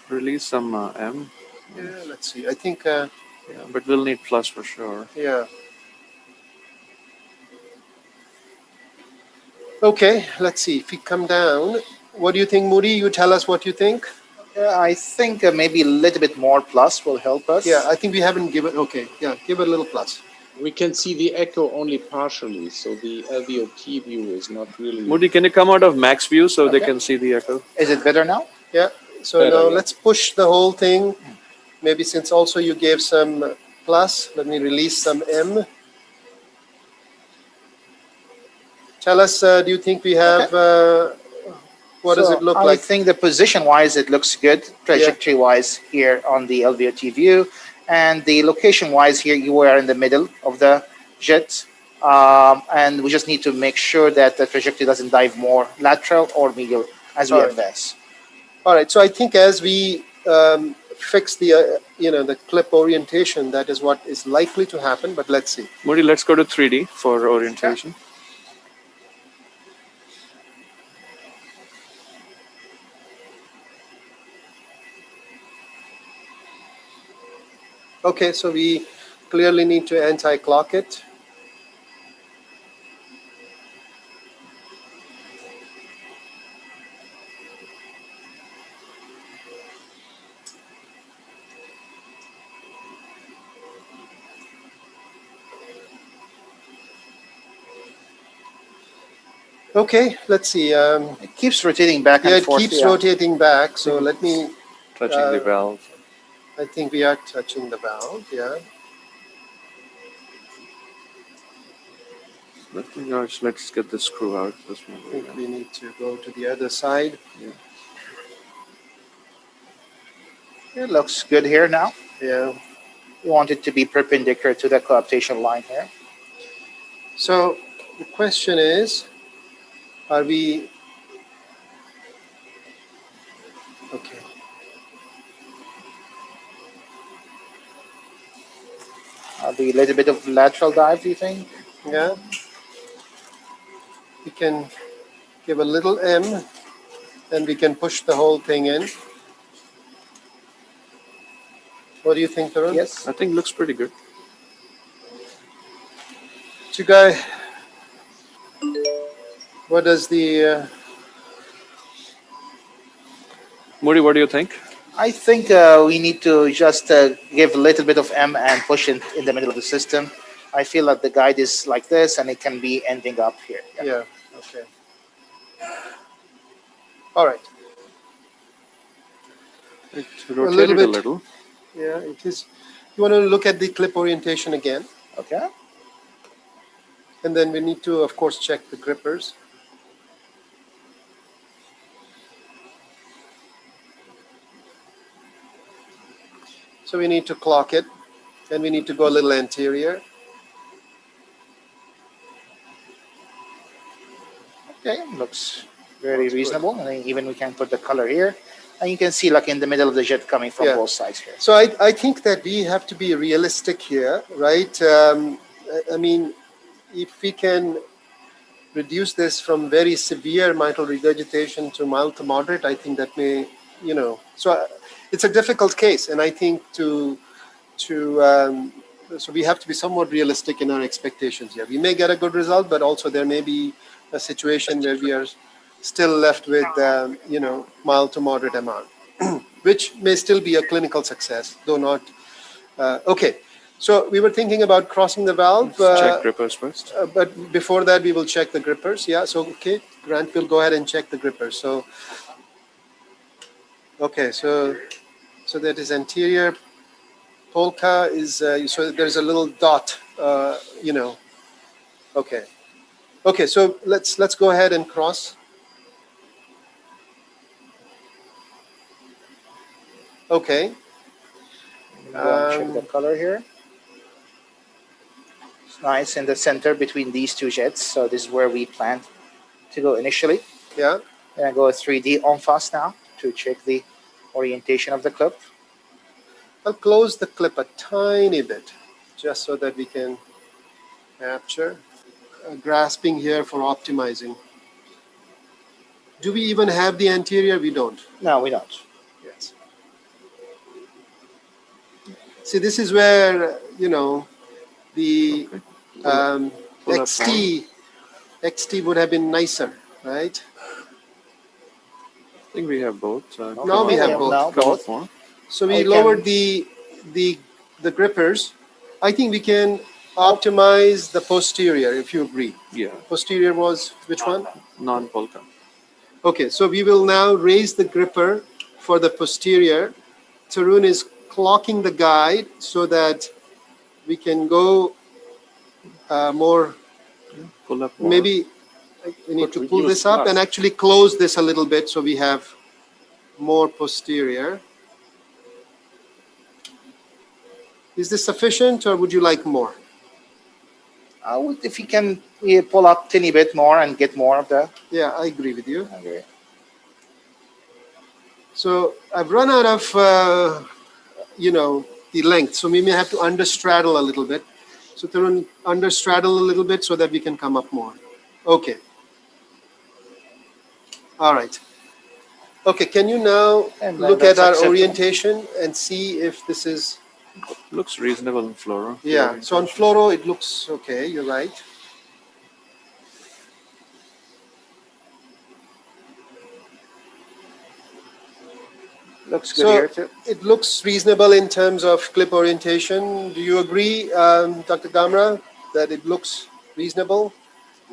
[SPEAKER 9] Release some M.
[SPEAKER 2] Yeah. Let's see. I think.
[SPEAKER 9] Yeah, but we'll need plus for sure.
[SPEAKER 2] Yeah. Okay. Let's see. If we come down, what do you think, Moody? You tell us what you think.
[SPEAKER 11] I think maybe a little bit more plus will help us.
[SPEAKER 2] Yeah, I think we haven't given. Okay. Yeah, give it a little plus.
[SPEAKER 5] We can see the echo only partially, so the LVOT view is not really.
[SPEAKER 9] Moody, can you come out of max view so they can see the echo?
[SPEAKER 11] Is it better now?
[SPEAKER 2] Yeah. So better, now let's push the whole thing. Maybe since also you gave some plus, let me release some M. Tell us, do you think we have, what does it look like?
[SPEAKER 11] I think the position-wise, it looks good. Trajectory-wise here on the LVOT view. And the location-wise here, you are in the middle of the jet. And we just need to make sure that the trajectory doesn't dive more lateral or medial as we advance.
[SPEAKER 2] All right. So I think as we fix the, the clip orientation, that is what is likely to happen. But let's see.
[SPEAKER 9] Moody, let's go to 3D for orientation. Yeah.
[SPEAKER 2] Okay, so we clearly need to anti-clock it. Okay, let's see.
[SPEAKER 11] It keeps rotating back and forth.
[SPEAKER 2] Yeah, it keeps rotating back. So let me...
[SPEAKER 9] Touching the valve.
[SPEAKER 2] I think we are touching the valve, yeah.
[SPEAKER 9] Let's get the screw out.
[SPEAKER 2] I think we need to go to the other side.
[SPEAKER 9] Yeah.
[SPEAKER 11] It looks good here now.
[SPEAKER 2] Yeah.
[SPEAKER 11] We want it to be perpendicular to the coaptation line here.
[SPEAKER 2] So the question is, are we... Okay.
[SPEAKER 11] Be a little bit of lateral dive, do you think?
[SPEAKER 2] Yeah. We can give a little M and we can push the whole thing in. What do you think, Tarun?
[SPEAKER 11] Yes.
[SPEAKER 9] I think it looks pretty good.
[SPEAKER 2] Chugai, what does the...
[SPEAKER 9] Moody, what do you think?
[SPEAKER 11] I think we need to just give a little bit of M and push it in the middle of the system. I feel that the guide is like this, and it can be ending up here.
[SPEAKER 2] Yeah. Okay. All right.
[SPEAKER 9] It
[SPEAKER 2] A
[SPEAKER 9] rotated
[SPEAKER 2] little
[SPEAKER 9] a
[SPEAKER 2] bit.
[SPEAKER 9] little.
[SPEAKER 2] Yeah, it is. You want to look at the clip orientation again,
[SPEAKER 11] Okay.
[SPEAKER 2] and then we need to, of course, check the grippers. So we need to clock it, and we need to go a little anterior.
[SPEAKER 11] Okay, looks very
[SPEAKER 2] Looks good.
[SPEAKER 11] reasonable. And then even we can put the color here, and you can see like in the middle of the jet coming from
[SPEAKER 2] Yeah.
[SPEAKER 11] both sides here.
[SPEAKER 2] So I think that we have to be realistic here, right? I mean, if we can reduce this from very severe mitral regurgitation to mild to moderate, I think that may, so it's a difficult case, and I think so we have to be somewhat realistic in our expectations here. We may get a good result, but also there may be a situation where we are still left with, mild to moderate MR, which may still be a clinical success, though not. Okay, so we were thinking about crossing the valve.
[SPEAKER 9] Check grippers first.
[SPEAKER 2] But before that, we will check the grippers. Yeah, so, okay, Grant will go ahead and check the grippers. So, okay, so that is anterior. Polka is, so there's a little dot, okay. Okay, so let's go ahead and cross. Okay.
[SPEAKER 11] Go and check the color here. It's nice in the center between these two jets. So this is where we planned to go initially.
[SPEAKER 2] Yeah.
[SPEAKER 11] And I go 3D en face now to check the orientation of the clip.
[SPEAKER 2] I'll close the clip a tiny bit, just so that we can capture. Grasping here for optimizing. Do we even have the anterior? We don't.
[SPEAKER 11] No, we don't.
[SPEAKER 2] Yes. See, this is where, the XT would have been nicer, right?
[SPEAKER 9] I think we have both.
[SPEAKER 2] Now we have both.
[SPEAKER 11] Now both.
[SPEAKER 9] More.
[SPEAKER 2] So we lowered the grippers. I think we can optimize the posterior, if you agree.
[SPEAKER 9] Yeah.
[SPEAKER 2] Posterior was which one?
[SPEAKER 9] Non-polka.
[SPEAKER 2] Okay, so we will now raise the gripper for the posterior. Tarun is clocking the guide so that we can go more.
[SPEAKER 9] Pull up more.
[SPEAKER 2] Maybe we need to pull
[SPEAKER 5] reduce
[SPEAKER 2] this up
[SPEAKER 5] thrust.
[SPEAKER 2] and actually close this a little bit so we have more posterior. Is this sufficient, or would you like more?
[SPEAKER 11] If you can pull up a tiny bit more and get more of the.
[SPEAKER 2] Yeah, I agree with you.
[SPEAKER 11] Okay.
[SPEAKER 2] So I've run out of, the length. So we may have to understraddle a little bit. So Tarun, understraddle a little bit so that we can come up more. Okay. All right. Okay, can you now
[SPEAKER 11] And
[SPEAKER 2] look at
[SPEAKER 11] that's
[SPEAKER 2] our
[SPEAKER 11] acceptable.
[SPEAKER 2] orientation and see if this is,
[SPEAKER 9] Looks reasonable in fluoro.
[SPEAKER 2] yeah. So on fluoro, it looks okay, you're right.
[SPEAKER 11] Looks good
[SPEAKER 2] So
[SPEAKER 11] here too.
[SPEAKER 2] it looks reasonable in terms of clip orientation. Do you agree, Dr. Gamra, that it looks reasonable?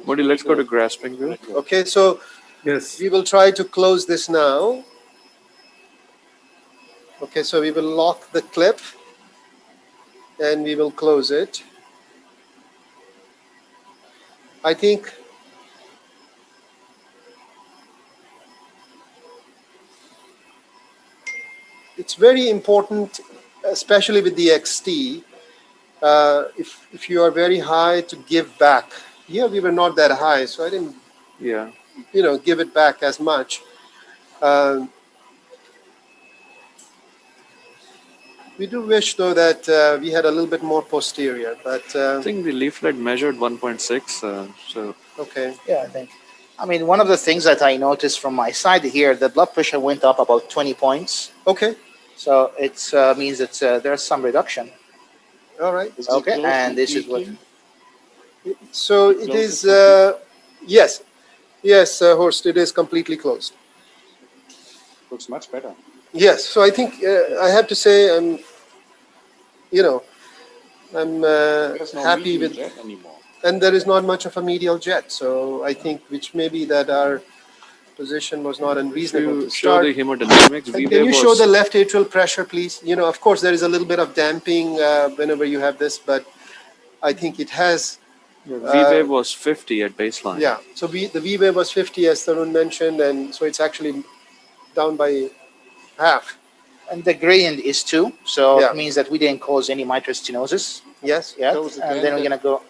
[SPEAKER 9] Modi, let's go to grasping view.
[SPEAKER 2] Okay, so
[SPEAKER 1] Yes.
[SPEAKER 2] we will try to close this now. Okay, so we will lock the clip and we will close it. I think it's very important, especially with the XT, if you are very high, to give back. Here we were not that high, so I didn't,
[SPEAKER 9] Yeah.
[SPEAKER 2] give it back as much. We do wish, though, that we had a little bit more posterior, but
[SPEAKER 9] I think the leaflet measured 1.6. So
[SPEAKER 2] okay.
[SPEAKER 11] Yeah, I think. I mean, one of the things that I noticed from my side here, the blood pressure went up about 20 points.
[SPEAKER 2] Okay,
[SPEAKER 11] So it means that there's some reduction.
[SPEAKER 2] all right.
[SPEAKER 5] Is it
[SPEAKER 11] Okay,
[SPEAKER 5] close
[SPEAKER 11] and
[SPEAKER 5] to
[SPEAKER 11] this is what.
[SPEAKER 5] peaking?
[SPEAKER 2] So it
[SPEAKER 5] Close
[SPEAKER 2] is, yes, Horst, it is completely closed.
[SPEAKER 5] Looks much better.
[SPEAKER 2] Yes, so I think I have to say, I'm
[SPEAKER 5] There's no
[SPEAKER 2] happy
[SPEAKER 5] medial
[SPEAKER 2] with,
[SPEAKER 5] jet anymore.
[SPEAKER 2] and there is not much of a medial jet. So I think, which may be that our position was not unreasonable
[SPEAKER 9] To
[SPEAKER 2] to
[SPEAKER 9] show
[SPEAKER 2] start.
[SPEAKER 9] the hemodynamics,
[SPEAKER 2] And
[SPEAKER 9] V
[SPEAKER 2] can
[SPEAKER 9] wave
[SPEAKER 2] you show
[SPEAKER 9] was
[SPEAKER 2] the left atrial pressure, please? You know, of course, there is a little bit of damping whenever you have this, but I think it has.
[SPEAKER 9] V wave was 50 at baseline.
[SPEAKER 2] Yeah. So the V wave was 50, as Tarun mentioned, and so it's actually down by half.
[SPEAKER 11] And the gradient is 2, so
[SPEAKER 2] Yeah.
[SPEAKER 11] it means that we didn't cause any mitral stenosis
[SPEAKER 2] Yes.
[SPEAKER 11] yet.
[SPEAKER 5] Shows
[SPEAKER 11] And
[SPEAKER 5] again
[SPEAKER 11] then we're
[SPEAKER 5] that-
[SPEAKER 11] going to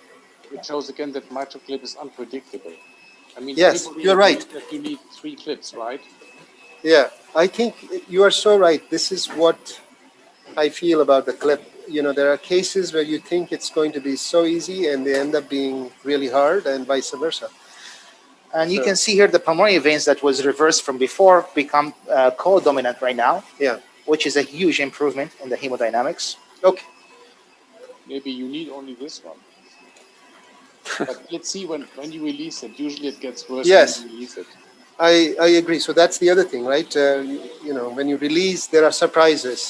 [SPEAKER 11] go.
[SPEAKER 5] It shows again that mitral clip is unpredictable. I mean,
[SPEAKER 2] Yes,
[SPEAKER 5] everybody
[SPEAKER 2] you're right.
[SPEAKER 5] agrees that you need 3 clips, right?
[SPEAKER 2] Yeah. I think you are so right. This is what I feel about the clip. You know, there are cases where you think it's going to be so easy, and they end up being really hard, and vice versa.
[SPEAKER 11] And you
[SPEAKER 2] So-
[SPEAKER 11] can see here the pulmonary veins that was reversed from before become co-dominant right now.
[SPEAKER 2] Yeah.
[SPEAKER 11] Which is a huge improvement in the hemodynamics.
[SPEAKER 2] Okay.
[SPEAKER 5] Maybe you need only this one. But let's see when you release it. Usually it gets worse
[SPEAKER 2] Yes.
[SPEAKER 5] when you release it.
[SPEAKER 2] I agree. So that's the other thing, right? You know, when you release, there are surprises.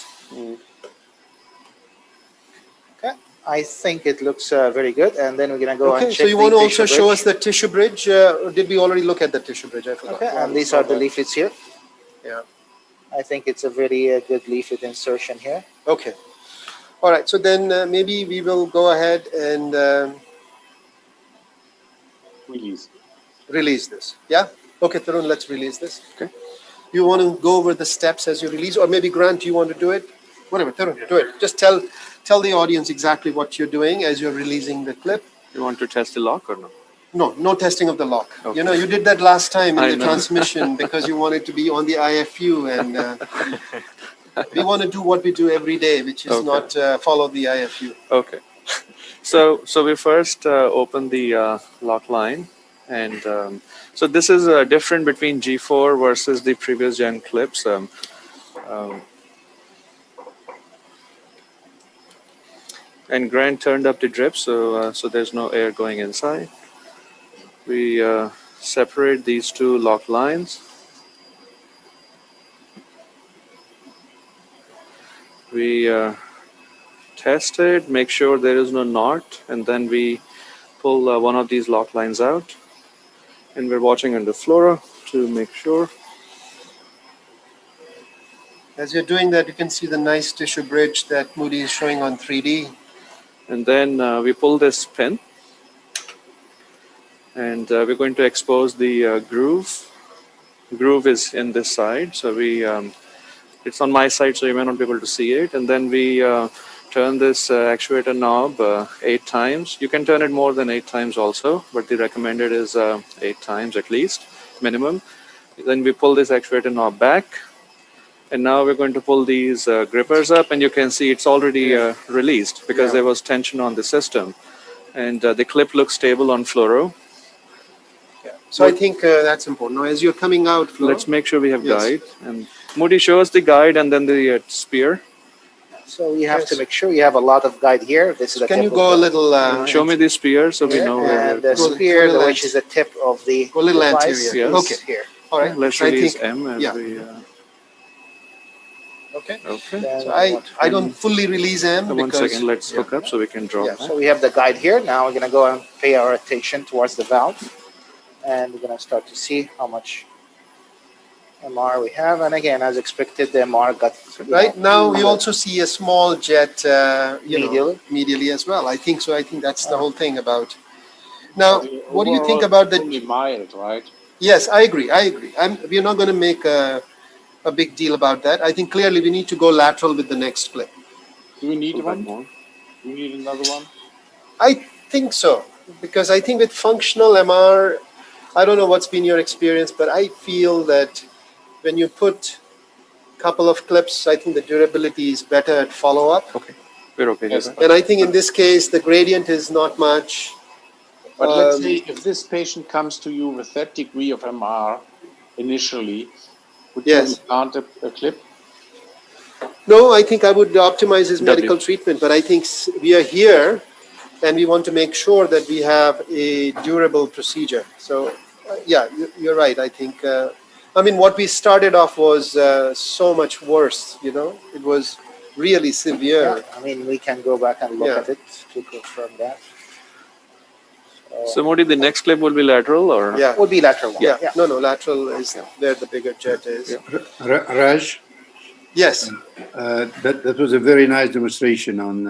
[SPEAKER 11] Okay, I think it looks very good. And then we're going to go
[SPEAKER 2] Okay,
[SPEAKER 11] and check
[SPEAKER 2] so you want to
[SPEAKER 11] the
[SPEAKER 2] also
[SPEAKER 11] tissue
[SPEAKER 2] show
[SPEAKER 11] bridge.
[SPEAKER 2] us the tissue bridge? Or did we already look at the tissue bridge? I forgot.
[SPEAKER 11] Okay, and these are the leaflets here.
[SPEAKER 2] Yeah.
[SPEAKER 11] I think it's a very good leaflet insertion here.
[SPEAKER 2] Okay. All right. So then maybe we will go ahead and release this. Yeah. Okay, Tarun, let's release this.
[SPEAKER 9] Okay.
[SPEAKER 2] You want to go over the steps as you release, or maybe Grant, you want to do it? Whatever, Tarun, do it. Just tell the audience exactly what you're doing as you're releasing the clip.
[SPEAKER 9] You want to test the lock or no?
[SPEAKER 2] No, no testing of the lock.
[SPEAKER 9] Okay.
[SPEAKER 2] You know, you did that last time in
[SPEAKER 9] I
[SPEAKER 2] the
[SPEAKER 9] know.
[SPEAKER 2] transmission because you wanted to be on the IFU, and we want to do what we do every day, which is
[SPEAKER 9] Okay.
[SPEAKER 2] not follow the IFU.
[SPEAKER 9] Okay. So we first open the lock line, and so this is different between G4 versus the previous gen clips. And Grant turned up the drip, so there's no air going inside. We separate these two lock lines. We test it, make sure there is no knot, and then we pull one of these lock lines out. And we're watching under fluoro to make sure.
[SPEAKER 2] As you're doing that, you can see the nice tissue bridge that Moody is showing on 3D.
[SPEAKER 9] And then we pull this pin, and we're going to expose the groove. Groove is in this side, so it's on my side, so you may not be able to see it. And then we turn this actuator knob 8 times. You can turn it more than 8 times also, but the recommended is 8 times at least, minimum. Then we pull this actuator knob back. And now we're going to pull these grippers up, and you can see it's already released because there was tension on the system. And the clip looks stable on fluoro.
[SPEAKER 2] So I think that's important. Now, as you're coming out, Flo,
[SPEAKER 9] Let's make sure we have
[SPEAKER 2] Yes.
[SPEAKER 9] guide. And Moody, show us the guide and then the spear.
[SPEAKER 11] So you have
[SPEAKER 2] Yes.
[SPEAKER 11] to make sure you have a lot of guide here. This is a
[SPEAKER 2] can
[SPEAKER 11] tip
[SPEAKER 2] you
[SPEAKER 11] of
[SPEAKER 2] go a
[SPEAKER 11] the-
[SPEAKER 2] little?
[SPEAKER 9] Show me the spear so we
[SPEAKER 11] here,
[SPEAKER 9] know where
[SPEAKER 11] and the
[SPEAKER 2] Go-
[SPEAKER 11] spear,
[SPEAKER 2] go
[SPEAKER 11] which is the tip of the
[SPEAKER 2] Go a little
[SPEAKER 11] device,
[SPEAKER 2] anterior.
[SPEAKER 9] Yes.
[SPEAKER 2] Okay.
[SPEAKER 11] is here.
[SPEAKER 2] All right.
[SPEAKER 9] Let's
[SPEAKER 2] So I
[SPEAKER 9] release
[SPEAKER 2] think-
[SPEAKER 9] M as
[SPEAKER 2] yeah.
[SPEAKER 9] we.
[SPEAKER 2] Okay.
[SPEAKER 9] Okay.
[SPEAKER 11] Then
[SPEAKER 2] So
[SPEAKER 11] we
[SPEAKER 2] I
[SPEAKER 11] want-
[SPEAKER 2] don't fully release M
[SPEAKER 9] One
[SPEAKER 2] because
[SPEAKER 9] second, let's hook up so we can draw
[SPEAKER 2] Yeah.
[SPEAKER 9] back.
[SPEAKER 11] So we have the guide here. Now we're going to go and pay our attention towards the valve. And we're going to start to see how much MR we have. And again, as expected, the MR got
[SPEAKER 2] right now we also see a small jet medially as well. I think so. I think that's the whole thing about. Now, what do you think about the?
[SPEAKER 5] Only mild, right?
[SPEAKER 2] Yes, I agree. We're not going to make a big deal about that. I think clearly we need to go lateral with the next clip.
[SPEAKER 5] Do we need
[SPEAKER 9] Pull back
[SPEAKER 5] one?
[SPEAKER 9] more.
[SPEAKER 5] Do we need another one?
[SPEAKER 2] I think so, because I think with functional MR, I don't know what's been your experience, but I feel that when you put a couple of clips, I think the durability is better at follow-up.
[SPEAKER 9] Okay, we're okay
[SPEAKER 5] Yes.
[SPEAKER 9] here.
[SPEAKER 2] And I think in this case, the gradient is not much.
[SPEAKER 5] But let's
[SPEAKER 2] Um,
[SPEAKER 5] say if this patient comes to you with that degree of MR initially, would
[SPEAKER 2] Yes.
[SPEAKER 5] you implant a clip?
[SPEAKER 2] No, I think I would optimize his
[SPEAKER 9] W.
[SPEAKER 2] medical treatment, but I think we are here and we want to make sure that we have a durable procedure. So, yeah, you're right. I think, I mean, what we started off was so much worse, you know, it was really severe.
[SPEAKER 11] Yeah, I mean, we can go back and look
[SPEAKER 2] Yeah.
[SPEAKER 11] at it to confirm that.
[SPEAKER 9] So Modi, the next clip will be lateral, or
[SPEAKER 2] Yeah.
[SPEAKER 11] Would be lateral one.
[SPEAKER 2] Yeah.
[SPEAKER 11] Yeah.
[SPEAKER 2] No, lateral is where the bigger jet is.
[SPEAKER 1] Raj,
[SPEAKER 2] Yes.
[SPEAKER 1] that was a very nice demonstration on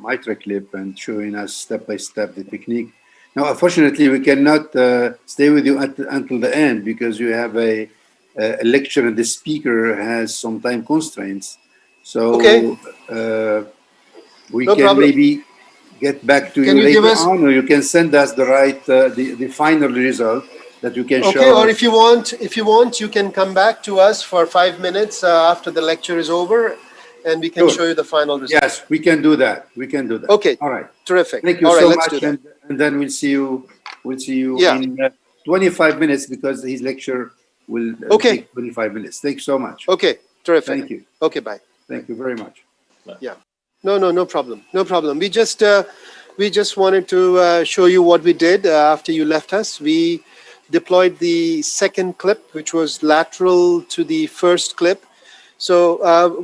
[SPEAKER 1] Mitra clip and showing us step by step the technique. Now, unfortunately, we cannot stay with you until the end because you have a lecture and the speaker has some time constraints. So
[SPEAKER 2] Okay.
[SPEAKER 1] we
[SPEAKER 2] No
[SPEAKER 1] can
[SPEAKER 2] problem.
[SPEAKER 1] maybe get back to
[SPEAKER 2] Can
[SPEAKER 1] you
[SPEAKER 2] you give
[SPEAKER 1] later
[SPEAKER 2] us-
[SPEAKER 1] on, or you can send us the the final result that you can
[SPEAKER 2] Okay,
[SPEAKER 1] show
[SPEAKER 2] or
[SPEAKER 1] us.
[SPEAKER 2] if you want, you can come back to us for 5 minutes after the lecture is over, and we can
[SPEAKER 1] Sure.
[SPEAKER 2] show you the final result.
[SPEAKER 1] Yes, we can do that. We can do that.
[SPEAKER 2] Okay.
[SPEAKER 1] All right.
[SPEAKER 2] Terrific.
[SPEAKER 1] Thank you
[SPEAKER 2] All right,
[SPEAKER 1] so
[SPEAKER 2] let's do
[SPEAKER 1] much,
[SPEAKER 2] that.
[SPEAKER 1] and then we'll see you. We'll see you
[SPEAKER 2] Yeah.
[SPEAKER 1] in 25 minutes because his lecture will
[SPEAKER 2] Okay.
[SPEAKER 1] take 25 minutes. Thank you so much.
[SPEAKER 2] Okay. Terrific.
[SPEAKER 1] Thank you.
[SPEAKER 2] Okay. Bye.
[SPEAKER 1] Thank you very much.
[SPEAKER 2] Yeah. No problem. No problem. We just wanted to show you what we did after you left us. We deployed the second clip, which was lateral to the first clip. So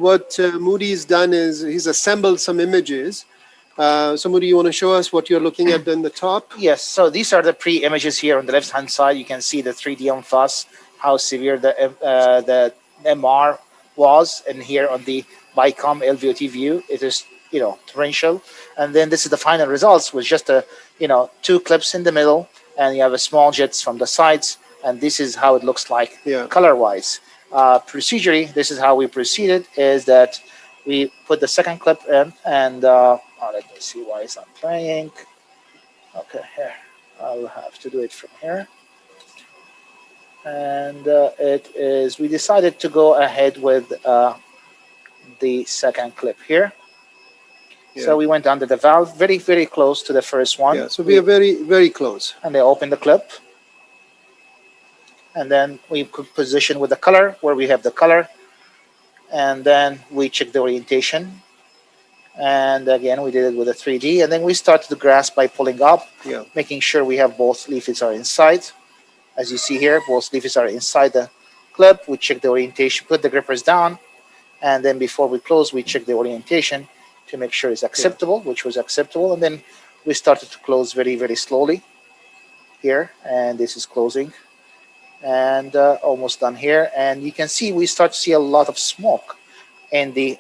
[SPEAKER 2] what Moody's done is he's assembled some images. So Moody, you want to show us what you're looking at in the top?
[SPEAKER 11] Yes, so these are the pre-images here on the left-hand side. You can see the 3D on FUS, how severe the MR was, and here on the BICOM LVOT view, it is, torrential. And then this is the final results with just two clips in the middle, and you have a small jets from the sides, and this is how it looks like color-wise. Procedurally, this is how we proceeded, is that we put the second clip in, and let me see why it's not playing. Okay, here. I'll have to do it from here. And we decided to go ahead with the second clip here.
[SPEAKER 2] Yeah.
[SPEAKER 11] So we went under the valve, very, very close to the first one.
[SPEAKER 2] Yeah, so we are very, very close.
[SPEAKER 11] And they open the clip. And then we could position with the color, where we have the color. And then we check the orientation. And again, we did it with a 3D. And then we started to grasp by pulling up, making sure we have both leaflets are inside. As you see here, both leaflets are inside the clip. We check the orientation, put the grippers down. And then before we close, we check the orientation to make sure it's acceptable, which was acceptable. And then we started to close very, very slowly here. And this is closing. And almost done here. And you can see, we start to see a lot of smoke in the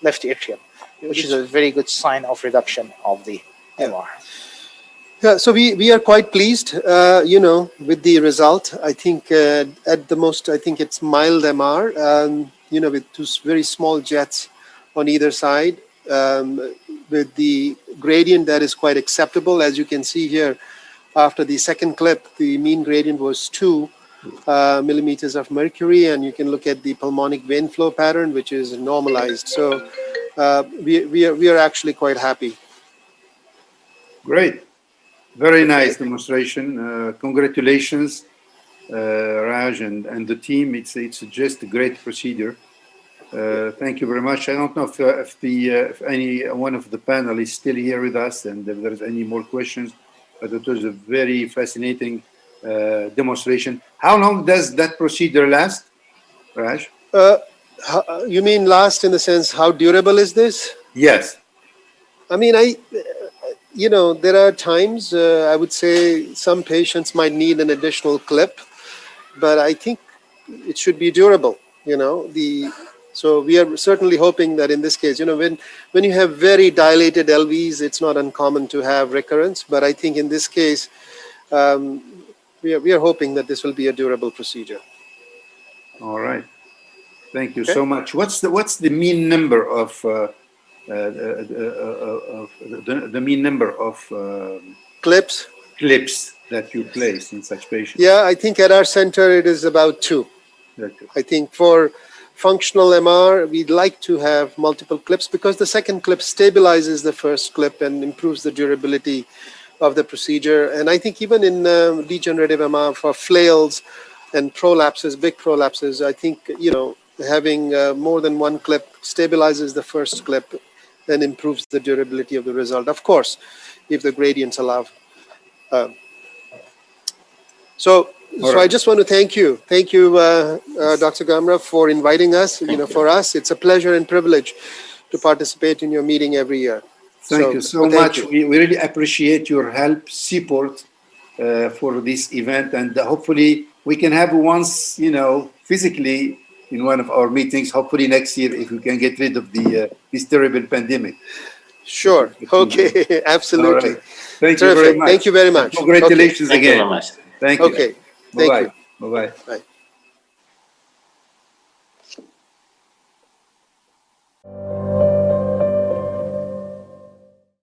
[SPEAKER 11] left atrium, which is a very good sign of reduction of the MR.
[SPEAKER 2] Yeah, so we are quite pleased, with the result. I think at the most, I think it's mild MR, with two very small jets on either side, with the gradient that is quite acceptable. As you can see here, after the second clip, the mean gradient was 2 millimeters of mercury, and you can look at the pulmonic vein flow pattern, which is normalized. So we are actually quite happy.
[SPEAKER 1] Great. Very nice demonstration. Congratulations, Raj and the team. It's just a great procedure. Thank you very much. I don't know if any one of the panel is still here with us and if there's any more questions, but it was a very fascinating demonstration. How long does that procedure last, Raj?
[SPEAKER 2] You mean last in the sense, how durable is this?
[SPEAKER 1] Yes.
[SPEAKER 2] I mean, there are times, I would say some patients might need an additional clip, but I think it should be durable, so we are certainly hoping that in this case, when you have very dilated LVs, it's not uncommon to have recurrence, but I think in this case, we are hoping that this will be a durable procedure.
[SPEAKER 1] All right. Thank you so much. What's the mean number of the mean number of
[SPEAKER 2] clips
[SPEAKER 1] that you place in such patients?
[SPEAKER 2] Yeah, I think at our center it is about 2. I think for functional MR, we'd like to have multiple clips because the second clip stabilizes the first clip and improves the durability of the procedure. And I think even in degenerative MR for flails and prolapses, big prolapses, I think, having more than one clip stabilizes the first clip and improves the durability of the result. Of course, if the gradients allow. So So I just want to thank you. Thank you, Dr. Gamra, for inviting us. For us, it's a pleasure and privilege to participate in your meeting every year.
[SPEAKER 1] Thank you so much. We really appreciate your help, support for this event, and hopefully we can have once, physically in one of our meetings. Hopefully next year, if we can get rid of this terrible pandemic.
[SPEAKER 2] Sure. Okay. Absolutely.
[SPEAKER 1] All right. Thank you
[SPEAKER 2] Terrific.
[SPEAKER 1] very much.
[SPEAKER 2] Thank you very much.
[SPEAKER 1] Congratulations
[SPEAKER 8] Thank you
[SPEAKER 1] again.
[SPEAKER 8] very much.
[SPEAKER 1] Thank you.
[SPEAKER 2] Okay. Thank
[SPEAKER 1] Bye-bye.
[SPEAKER 2] you.
[SPEAKER 1] Bye-bye.
[SPEAKER 2] Bye.